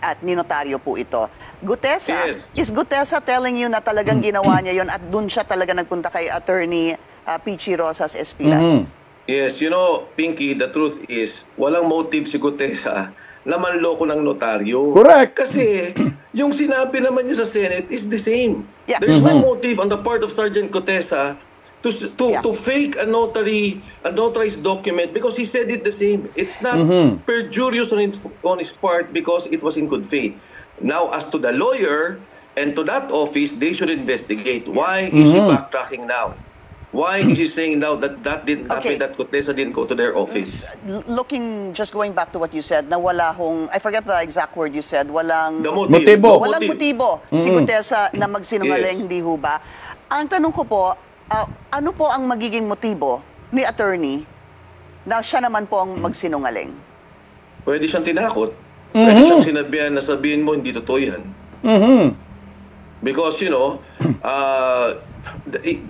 at ninotaryo po ito. Gutesa, is Gutesa telling you na talagang ginawa niya yon at doon siya talaga nagpunta kay attorney Pichi Rosas Espinas? Yes, you know, Pinky, the truth is, walang motive si Gutesa na manloko ng notaryo. Correct. Kasi yung sinabi naman niya sa Senate is the same. Yeah. There is no motive on the part of Sergeant Gutesa to fake a notarized document because he said it the same. It's not perjurious on his part because it was in good faith. Now, as to the lawyer and to that office, they should investigate. Why is he backtracking now? Why is he saying now that didn't happen, that Gutesa didn't go to their office? Just going back to what you said, na wala hong, I forget the exact word you said, walang motibo. Walang motibo si Gutesa na magsinungaling, hindi ho ba? Ang tanong ko po, ano po ang magiging motibo ni attorney na siya naman po ang magsinungaling? Pwede siyang tinakot. Pwede siyang sinabihan na sabihin mo, hindi totoo yan. Because, you know,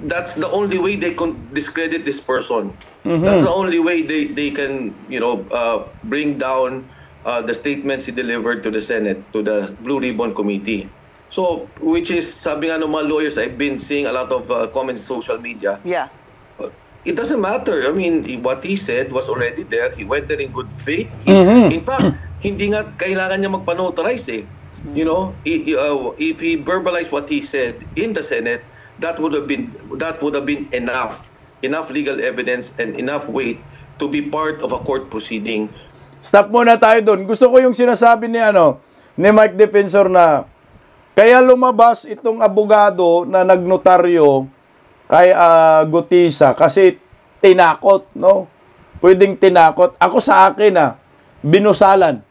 that's the only way they can discredit this person. That's the only way they can, you know, bring down the statements he delivered to the Senate, to the Blue Ribbon Committee. So, which is, sabi nga ng mga lawyers, I've been seeing a lot of comments in social media. Yeah. It doesn't matter. I mean, what he said was already there. He went there in good faith. In fact, hindi nga kailangan niya magpa-notarize eh. You know, if he verbalized what he said in the Senate, that would have been enough legal evidence and enough weight to be part of a court proceeding. Stop muna tayo doon. Gusto ko yung sinasabi ni Mike Defensor na kaya lumabas itong abogado na nagnotaryo kay Gutisa kasi tinakot, no? Pwedeng tinakot. Ako sa akin binusalan.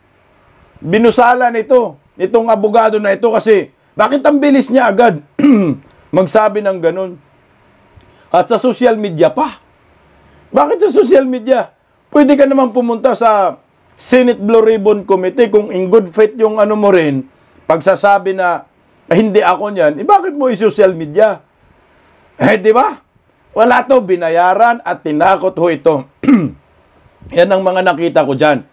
Binusalan itong abogado na ito kasi bakit ang bilis niya agad magsabi ng ganun? At sa social media pa. Bakit sa social media? Pwede ka naman pumunta sa Senate Blue Ribbon Committee kung in good faith yung mo rin, pagsasabi na hindi ako niyan, bakit mo i-social media? Di ba? Wala to, binayaran at tinakot ho ito. Yan ang mga nakita ko dyan.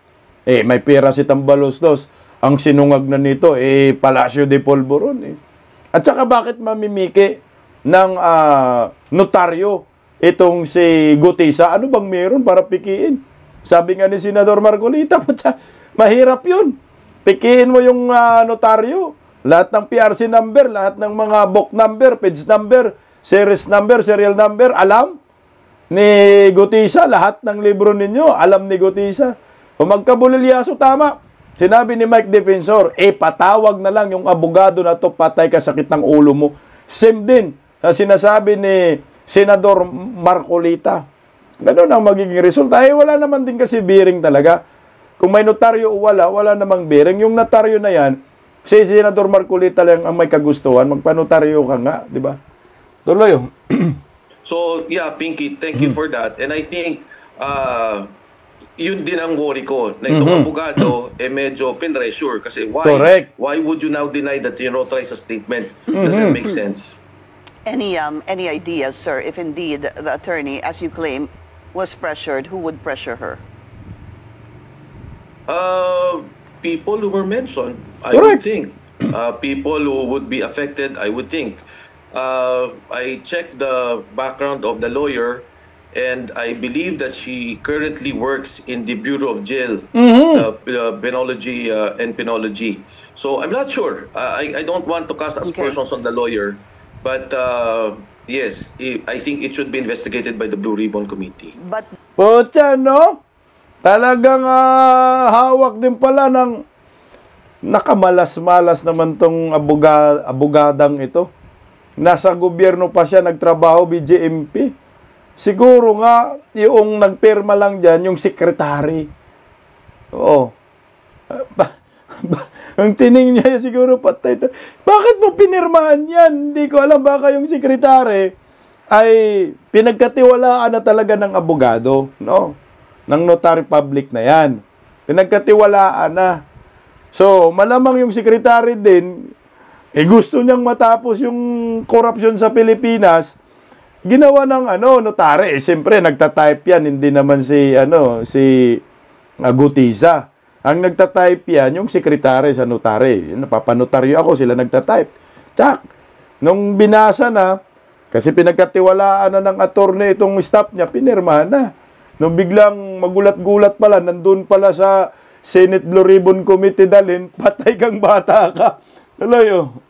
May pera si Tambaloslos. Ang sinungag na nito, Palacio de Polvoron. At saka bakit mamimiki ng notaryo itong si Gutisa? Ano bang meron para pikiin? Sabi nga ni Senador Marcolita, mahirap yun. Pikiin mo yung notaryo. Lahat ng PRC number, lahat ng mga book number, page number, series number, serial number, alam ni Gutisa. Lahat ng libro ninyo, alam ni Gutisa. Kung magkabulilyaso, tama. Sinabi ni Mike Defensor, patawag na lang yung abogado na to, patay ka, sakit ng ulo mo. Same din na sinasabi ni Senador Marcolita. Ganun ang magiging resulta. Wala naman din kasi bearing talaga. Kung may notaryo o wala namang bearing. Yung notaryo na yan, si Senador Marcolita lang ang may kagustuhan, magpanotaryo ka nga, di ba? Tuloy. So, yeah, Pinky, thank you for that. And I think, yun din ang worry ko na itong abogado medyo pinressure kasi Correct. why would you now deny that you notarize a statement? Doesn't make sense. Any ideas, sir, if indeed the attorney, as you claim, was pressured, who would pressure her? People who were mentioned, I Correct. would think. People who would be affected, I would think. I checked the background of the lawyer, and I believe that she currently works in the Bureau of Jail, Penology and Penology. So I'm not sure. I don't want to cast aspersions on the lawyer, but yes, I think it should be investigated by the Blue Ribbon Committee. But Pucha, no? Talagang hawak din pala ng nakamalas-malas naman tong abogadang ito. Nasa gobyerno pa siya nagtrabaho, BJMP. Siguro nga, yung nagpirma lang dyan, yung sekretary. Oo. Ang tining niya siguro patay. Bakit mo pinirmahan yan? Hindi ko alam, baka yung sekretary ay pinagkatiwalaan na talaga ng abogado, no? Ng notary public na yan. Pinagkatiwalaan na. So, malamang yung sekretary din, gusto niyang matapos yung corruption sa Pilipinas, ginawa ng notary. Siyempre, nagtatype yan, hindi naman si Gutiza. Ang nagtatype yan, yung sekretary sa notary. Napapanotaryo ako, sila nagtatype. Tsak! Nung binasa na, kasi pinagkatiwalaan na ng attorney itong staff niya, pinirmahan na. Nung biglang magulat-gulat pala, nandun pala sa Senate Blue Ribbon Committee dalhin, patay kang bata ka. Tuloy.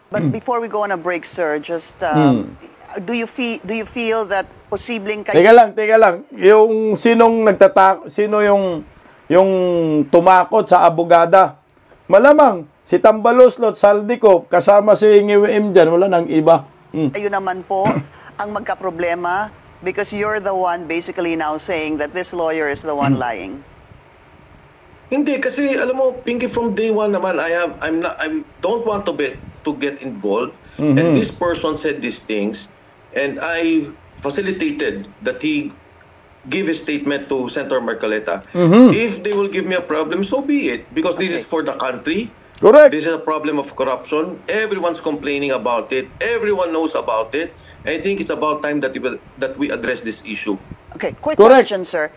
But before we go on a break, sir, just do you feel that posibleng kayo... Teka lang. Yung sino yung tumakot sa abogada? Malamang si Tambaloslot, Saldico, kasama si Ngiwim dyan, wala nang iba. Kayo naman po ang magkaproblema because you're the one basically now saying that this lawyer is the one lying. Hindi kasi alam mo, Pinky, from day one naman I don't want to get involved, and this person said these things and I facilitated that he give his statement to Senator Marcoleta. If they will give me a problem, so be it, because this is for the country. Correct. This is a problem of corruption. Everyone's complaining about it. Everyone knows about it. I think it's about time that we address this issue. Okay, quick Correct. question, sir.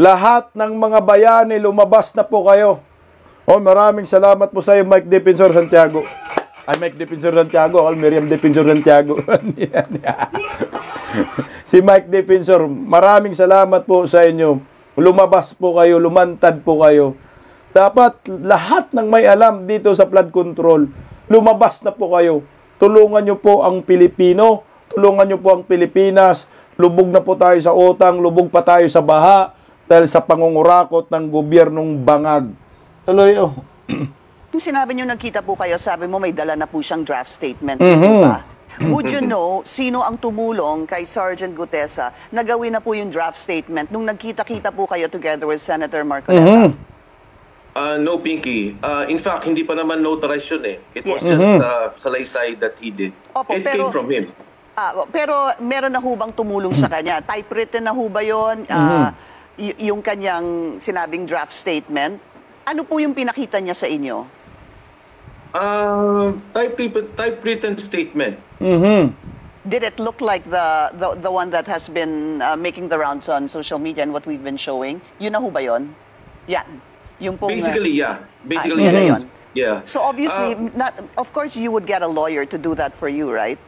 Lahat ng mga bayani, lumabas na po kayo. Maraming salamat po sa iyo, Mike Defensor Santiago. Mike Defensor Santiago, Miriam Defensor Santiago. Si Mike Defensor, maraming salamat po sa inyo. Lumabas po kayo, lumantad po kayo. Dapat lahat ng may alam dito sa flood control, lumabas na po kayo. Tulungan nyo po ang Pilipino, tulungan nyo po ang Pilipinas. Lubog na po tayo sa utang, lubog pa tayo sa baha dahil sa pangungurakot ng gobyernong bangag. Tuloy, Yung sinabi nyo nagkita po kayo, sabi mo may dala na po siyang draft statement. Diba? Would you know sino ang tumulong kay Sergeant Gutesa na gawin na po yung draft statement nung nagkita-kita po kayo together with Senator Marcoleta? No, Pinky. In fact, hindi pa naman notarized yun eh. It was just salaysay that he did. Opo, It came from him. Pero meron na hubang tumulong sa kanya? Typewritten na ho ba yun? Yung kanyang sinabing draft statement? Ano po yung pinakita niya sa inyo? Typewritten statement. Did it look like the one that has been making the rounds on social media and what we've been showing? Yun na ho ba yun? Yan. Yung pong, Basically, yeah. Basically, yun. Yeah. So obviously, of course, you would get a lawyer to do that for you, right?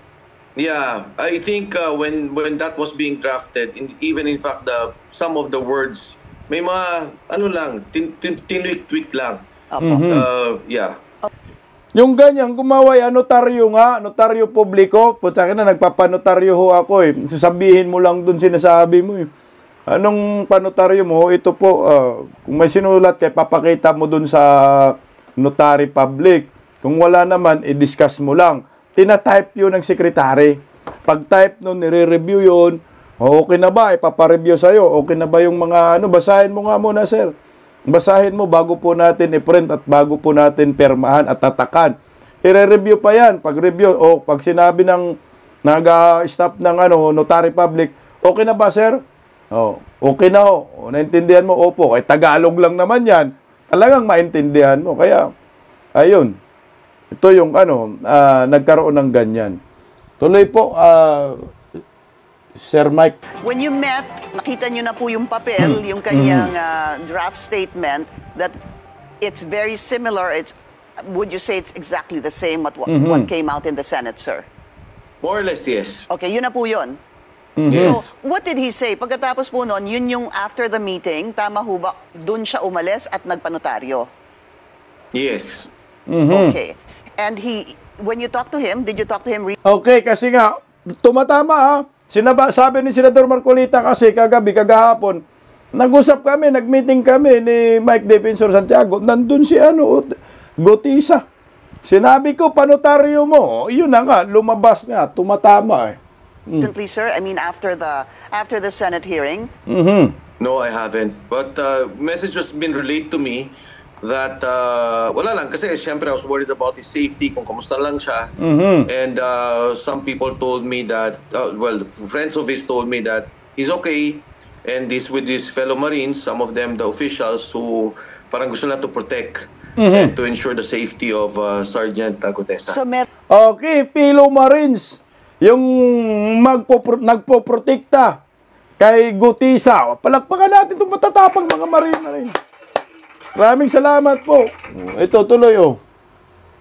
Yeah, I think when that was being drafted, even in fact some of the words, may mga tinwik-twik lang. Yeah. Yung ganyan, gumaway, notaryo nga, notaryo publiko. Puta ka na, nagpapanotaryo ho ako eh. Sasabihin mo lang dun sinasabi mo eh. Anong panotaryo mo? Ito po, kung may sinulat kay papakita mo dun sa notary public. Kung wala naman, i-discuss mo lang. Tina-type yun ng sekretary. Pag-type nun, nire-review yun. Okay na ba? Ipapareview sa'yo. Okay na ba yung mga basahin mo nga muna, sir. Basahin mo bago po natin i-print at bago po natin permahan at tatakan. I-review pa yan. Pag-review, pag sinabi ng nag-stop ng notary public, okay na ba, sir? Oh, okay na ho. Naintindihan mo? Opo. Kay Tagalog lang naman yan. Talagang maintindihan mo. Kaya, ayun. Ito yung nagkaroon ng ganyan. Tuloy po, Sir Mike. When you met, nakita nyo na po yung papel, yung kanyang draft statement that it's very similar. Would you say it's exactly the same what came out in the Senate, sir? More or less, yes. Okay, yun na po yun. So, what did he say? Pagkatapos po nun, yun yung after the meeting, tama ho ba, dun siya umalis at nagpanotaryo? Yes. Okay. And when you talk to him, did you talk to him? Okay, kasi nga, tumatama ha. Sabi ni Senador Marcolita kasi kagahapon, nag-usap kami, nag-meeting kami ni Mike Defensor Santiago. Nandun si Gutisa. Sinabi ko, panotaryo mo. Yun na nga, lumabas nga, tumatama eh. Recently, sir, I mean after the Senate hearing? No, I haven't. But message has been relayed to me that wala lang kasi syempre I was worried about his safety kung kamusta lang siya. And some people told me that friends of his told me that he's okay and he's with his fellow Marines, some of them the officials who parang gusto na to protect and to ensure the safety of Sergeant Gutesa. So, okay, fellow Marines yung nagpoprotekta kay Gutisa. Palakpakan natin itong matatapang mga Marine. Maraming salamat po. Ito, tuloy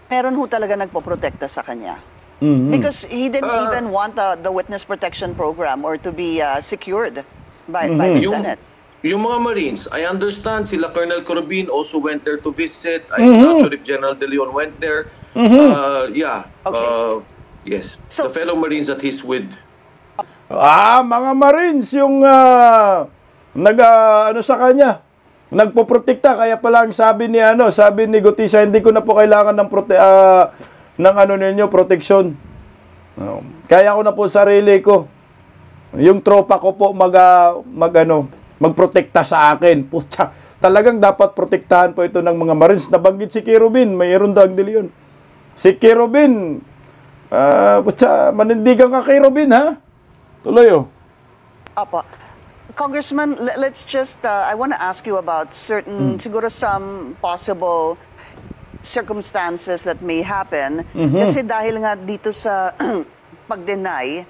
meron ho talaga nagpoprotekta sa kanya. Because he didn't even want the witness protection program or to be secured by the Senate. Yung mga Marines, I understand sila Colonel Corbin also went there to visit. I'm not sure if General De Leon went there. Yeah. Okay. Yes. So, the fellow Marines that he's with. Mga Marines yung sa kanya. Nagpoprotekta, kaya pala ang sabi ni Gutisa, hindi ko na po kailangan ng proteksyon. Kaya ko na po sarili ko. Yung tropa ko po magprotekta sa akin. Pucha, talagang dapat protektahan po ito ng mga Marines. Nabanggit si Kirubin, mayroon daw din yun. Si Kirubin, pucha, manindigan ka Kirubin, ha? Tuloy, Apa. Congressman, let's just, I want to ask you about certain, siguro some possible circumstances that may happen. Kasi dahil nga dito sa pag-deny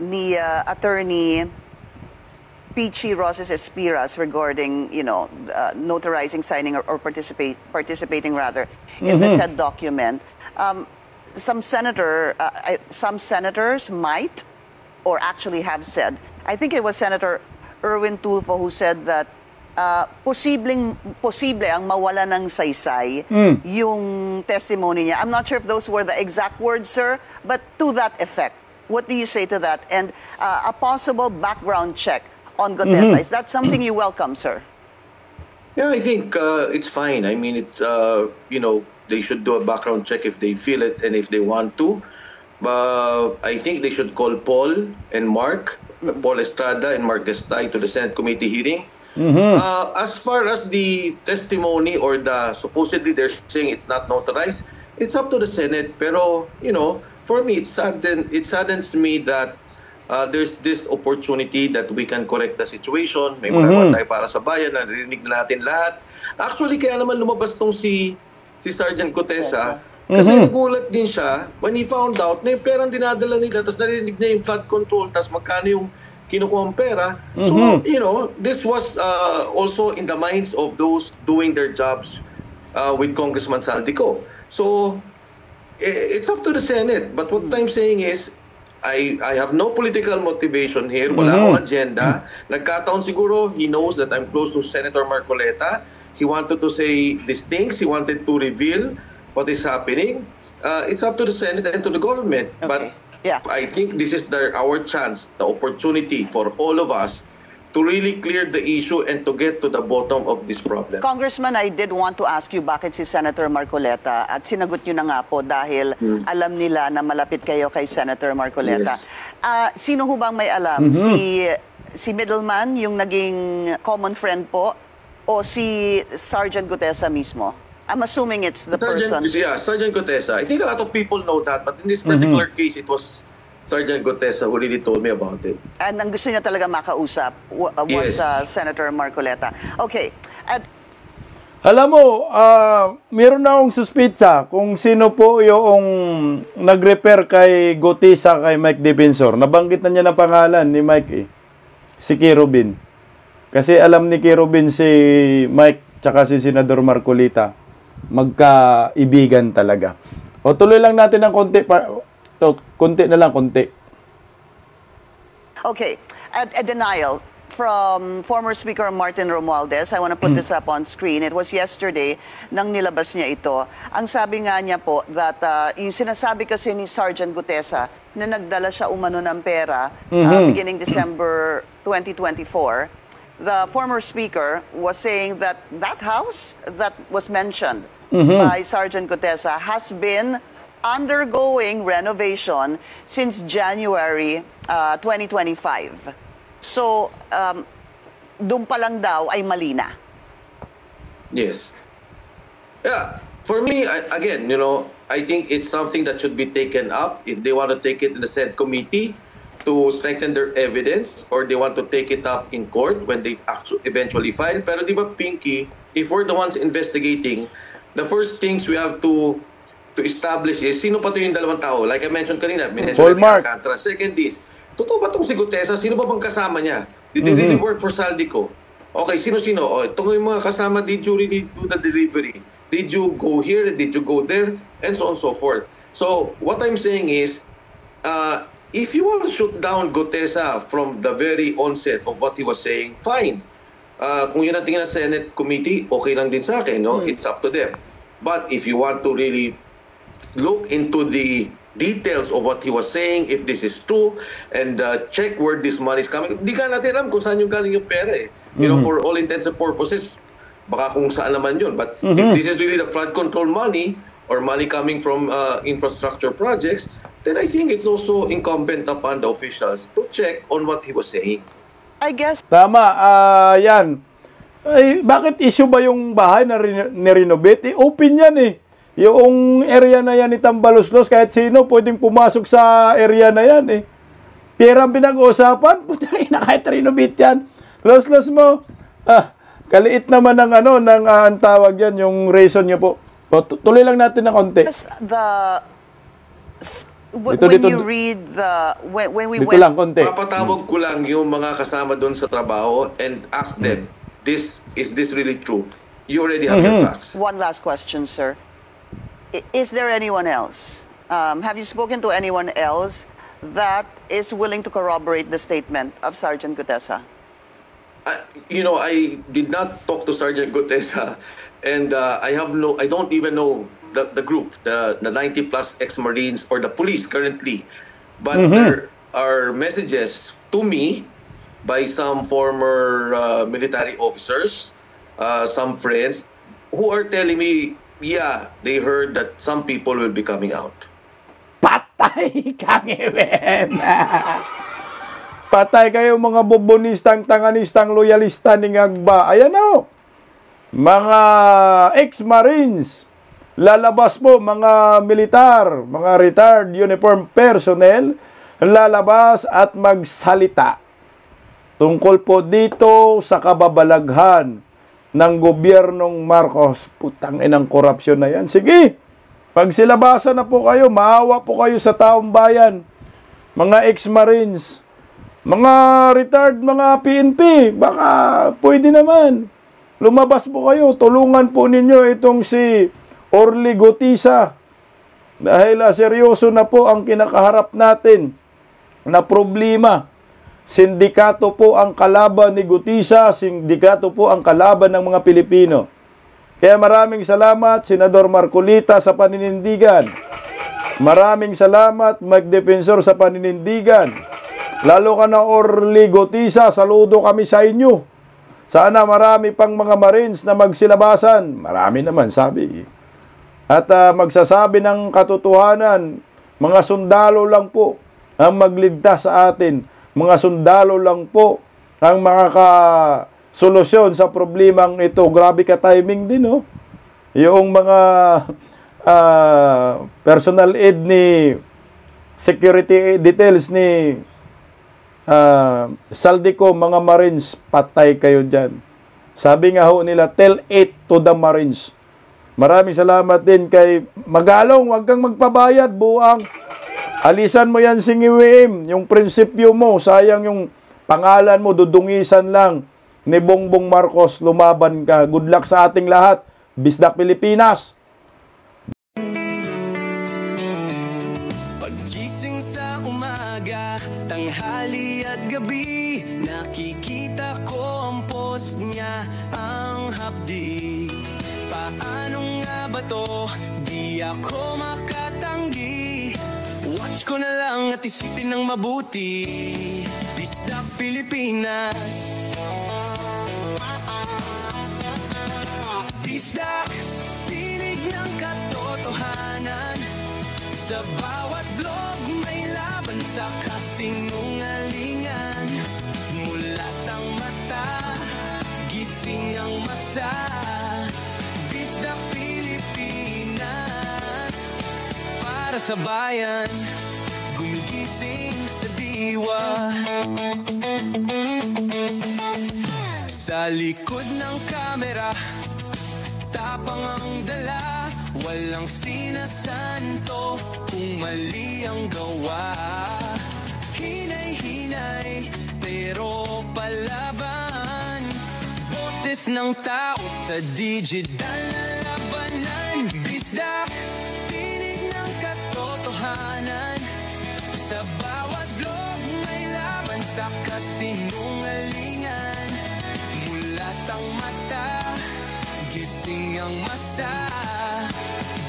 ni Attorney Peachy Rosas Espiras regarding, notarizing, signing, or participating rather in the said document, some senators might, or actually have said, I think it was Senator Erwin Tulfo who said that posible ang mawala ng saysay yung testimony niya. I'm not sure if those were the exact words, sir, but to that effect. What do you say to that? And a possible background check on Gutesa, is that something you welcome, sir? Yeah, I think it's fine. I mean, it's, they should do a background check if they feel it and if they want to. But I think they should call Paul and Mark, Paul Estrada and Mark Estay to the Senate committee hearing. As far as the testimony or supposedly they're saying it's not notarized, it's up to the Senate. Pero, for me, it saddens me that there's this opportunity that we can correct the situation. May mga tayo para sa bayan, narinig na natin lahat. Actually, kaya naman lumabas tong si Sergeant Gutesa. Kasi nagulat din siya when he found out na yung perang dinadala nila, tapos narinig niya yung flood control, tapos magkano yung kinukuha ang pera. So, this was also in the minds of those doing their jobs with Congressman Saldico. So, it's up to the Senate. But what I'm saying is, I have no political motivation here. Wala akong agenda. Nagkataon siguro, he knows that I'm close to Senator Marcoleta. He wanted to say these things. He wanted to reveal what is happening. It's up to the Senate and to the government. Okay. But I think this is our chance, the opportunity for all of us to really clear the issue and to get to the bottom of this problem. Congressman, I did want to ask you bakit si Senator Marcoleta, at sinagot nyo na nga po dahil alam nila na malapit kayo kay Senator Marcoleta. Yes. Sino ho bang may alam? Si Middleman, yung naging common friend po, o si Sergeant Gutesa mismo? I'm assuming it's the person. Yeah, Sergeant Gutesa. I think a lot of people know that, but in this particular case, it was Sergeant Gutesa who really told me about it. And ang gusto niya talaga makausap was Yes. Senator Marcoleta. Okay. At Alam mo, meron na akong suspitsa kung sino po yung nag-repair kay Gutesa kay Mike Defensor. Nabanggit na niya na pangalan ni Mike eh. Si Kirubin. Kasi alam ni Kirubin si Mike tsaka si Senador Marcoleta. Magkaibigan talaga. O tuloy lang natin ng konti. Konti na lang, konti. okay, a denial from former Speaker Martin Romualdez. I want to put this up on screen. It was yesterday nang nilabas niya ito. Ang sabi nga niya po that yung sinasabi kasi ni Sergeant Gutesa na nagdala siya umano ng pera beginning December 2024. The former speaker was saying that that house that was mentioned by Sergeant Gutesa has been undergoing renovation since January 2025. So, doon pa lang daw ay mali na. Yes. Yeah. For me, again, I think it's something that should be taken up if they want to take it in the Senate committee to strengthen their evidence, or they want to take it up in court when they eventually file. Pero di ba, Pinky, if we're the ones investigating, the first things we have to establish is sino pa to yung dalawang tao. Like I mentioned kanina, Hallmark. Second is, totoo ba itong si Gutesa? Sino ba bang kasama niya? Did they really work for Saldico? Okay, sino-sino? O, itong yung mga kasama, did you really do the delivery? Did you go here? Did you go there? And so on and so forth. So, what I'm saying is, if you want to shoot down Gutesa from the very onset of what he was saying, fine. Kung yun ang tingin ng Senate committee, okay lang din sa akin, no? It's up to them. But if you want to really look into the details of what he was saying, if this is true, and check where this money is coming. Hindi ka natin alam kung saan yung galing yung pera eh. For all intents and purposes, baka kung saan naman yun. But if this is really the flood control money, or money coming from infrastructure projects, then I think it's also incumbent upon the officials to check on what he was saying. I guess Tama, yan. Ay, bakit issue ba yung bahay na nirenovate? Open yan eh. Yung area na yan ni Tambaluslos, kahit sino pwedeng pumasok sa area na yan eh. Pera ang pinag-uusapan, putang ina, kahit renovate yan. Los mo, kaliit naman ng ang tawag yan, yung reason niya po. O, tuloy lang natin ng konti. when you read when we Dito went lang, konti. Papatawag ko lang yung mga kasama doon sa trabaho and ask them, is this really true? You already have your facts. One last question, sir. Is there anyone else? Have you spoken to anyone else that is willing to corroborate the statement of Sergeant Gutesa? I did not talk to Sergeant Gutesa, and I don't even know the group, the 90 plus ex-Marines or the police currently. But there are messages to me by some former military officers, some friends, who are telling me, yeah, they heard that some people will be coming out. Patay kang iwen! Patay kayo mga bobonistang, tanganistang, loyalista ni Ngagba. Ayan o! Mga ex-Marines, lalabas po mga militar, mga retired uniform personnel, lalabas at magsalita tungkol po dito sa kababalaghan ng gobyernong Marcos. Putang inang korupsyon na yan. Sige, pagsilabasan na po kayo, maawa po kayo sa taong bayan. Mga ex-Marines, mga retired, mga PNP, baka pwede naman. Lumabas po kayo, tulungan po ninyo itong si Orly Gutesa. Dahil seryoso na po ang kinakaharap natin na problema. Sindikato po ang kalaban ni Gutesa, sindikato po ang kalaban ng mga Pilipino. Kaya maraming salamat, Senador Marcoleta, sa paninindigan. Maraming salamat, Mike Defensor, sa paninindigan. Lalo ka na, Orly Gutesa, saludo kami sa inyo. Sana marami pang mga Marines na magsilabasan. Marami naman, sabi. At magsasabi ng katotohanan, mga sundalo lang po ang magligtas sa atin. Mga sundalo lang po ang makakasolusyon sa problemang ito. Grabe ka timing din, no? Yung mga personal aid ni security details ni Saldico, mga Marines, patay kayo dyan. Sabi nga ho nila, tell it to the Marines. Maraming salamat din kay Magalong, huwag kang magpabayad, buang. Alisan mo yan, singiwim, yung prinsipyo mo, sayang yung pangalan mo, dudungisan lang ni Bongbong Marcos, lumaban ka. Good luck sa ating lahat. Bisdak Pilipinas! Paggising sa umaga, tanghali at gabi, nakikita ko ang post niya, ang hapdi. Paano nga ba to? Di ako makatanggi. Watch ko na lang at isipin ng mabuti. Bisdak Pilipinas. Bisdak, tinig ng katotohanan. Sa bawat vlog may laban sa kasinungalingan. Mulat ang mata, gising ang masa. Bisdak Pilipinas, para sa bayan, gumigising sa diwa. Sa likod ng kamera, tapang ang dala, walang sinasanto kung mali ang gawa. Hinay-hinay, pero palaban. Boses ng tao sa digital na labanan. Bisdak, tinig ng katotohanan. Sa bawat vlog may laban sa kasinungalingan. Mulat ang mata, gising ang masa.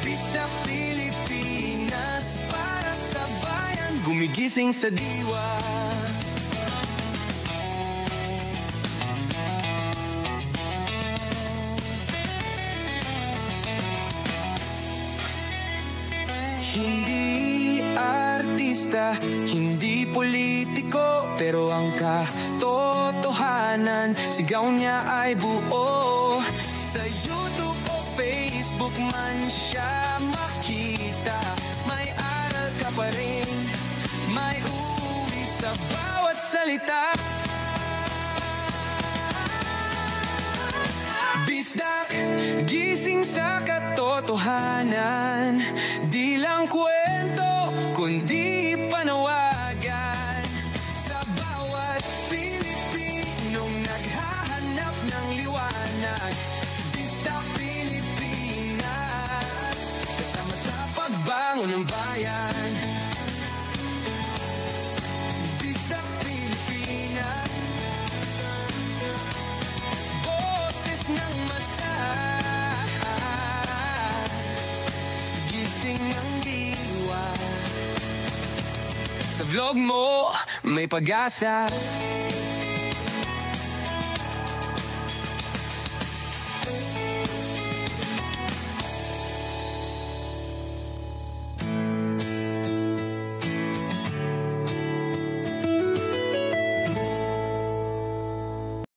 Bisdak Pilipinas, para sa bayan, gumigising sa diwa. Hindi artista, hindi politiko, pero ang katotohanan, sigaw niya ay buo. Sa YouTube o Facebook man siya makita, may aral ka pa rin, may uri sa bawat salita. Bisdak, gising sa katotohanan, di lang kwento, kundi panawagan. Sa bawat Pilipinong naghahanap ng liwanag. Bisdak Pilipinas, kasama sa pagbangon ng bayan. Bisdak Pilipinas, boses ng masa, gising ang diwa. Sa vlog mo may pag-asa.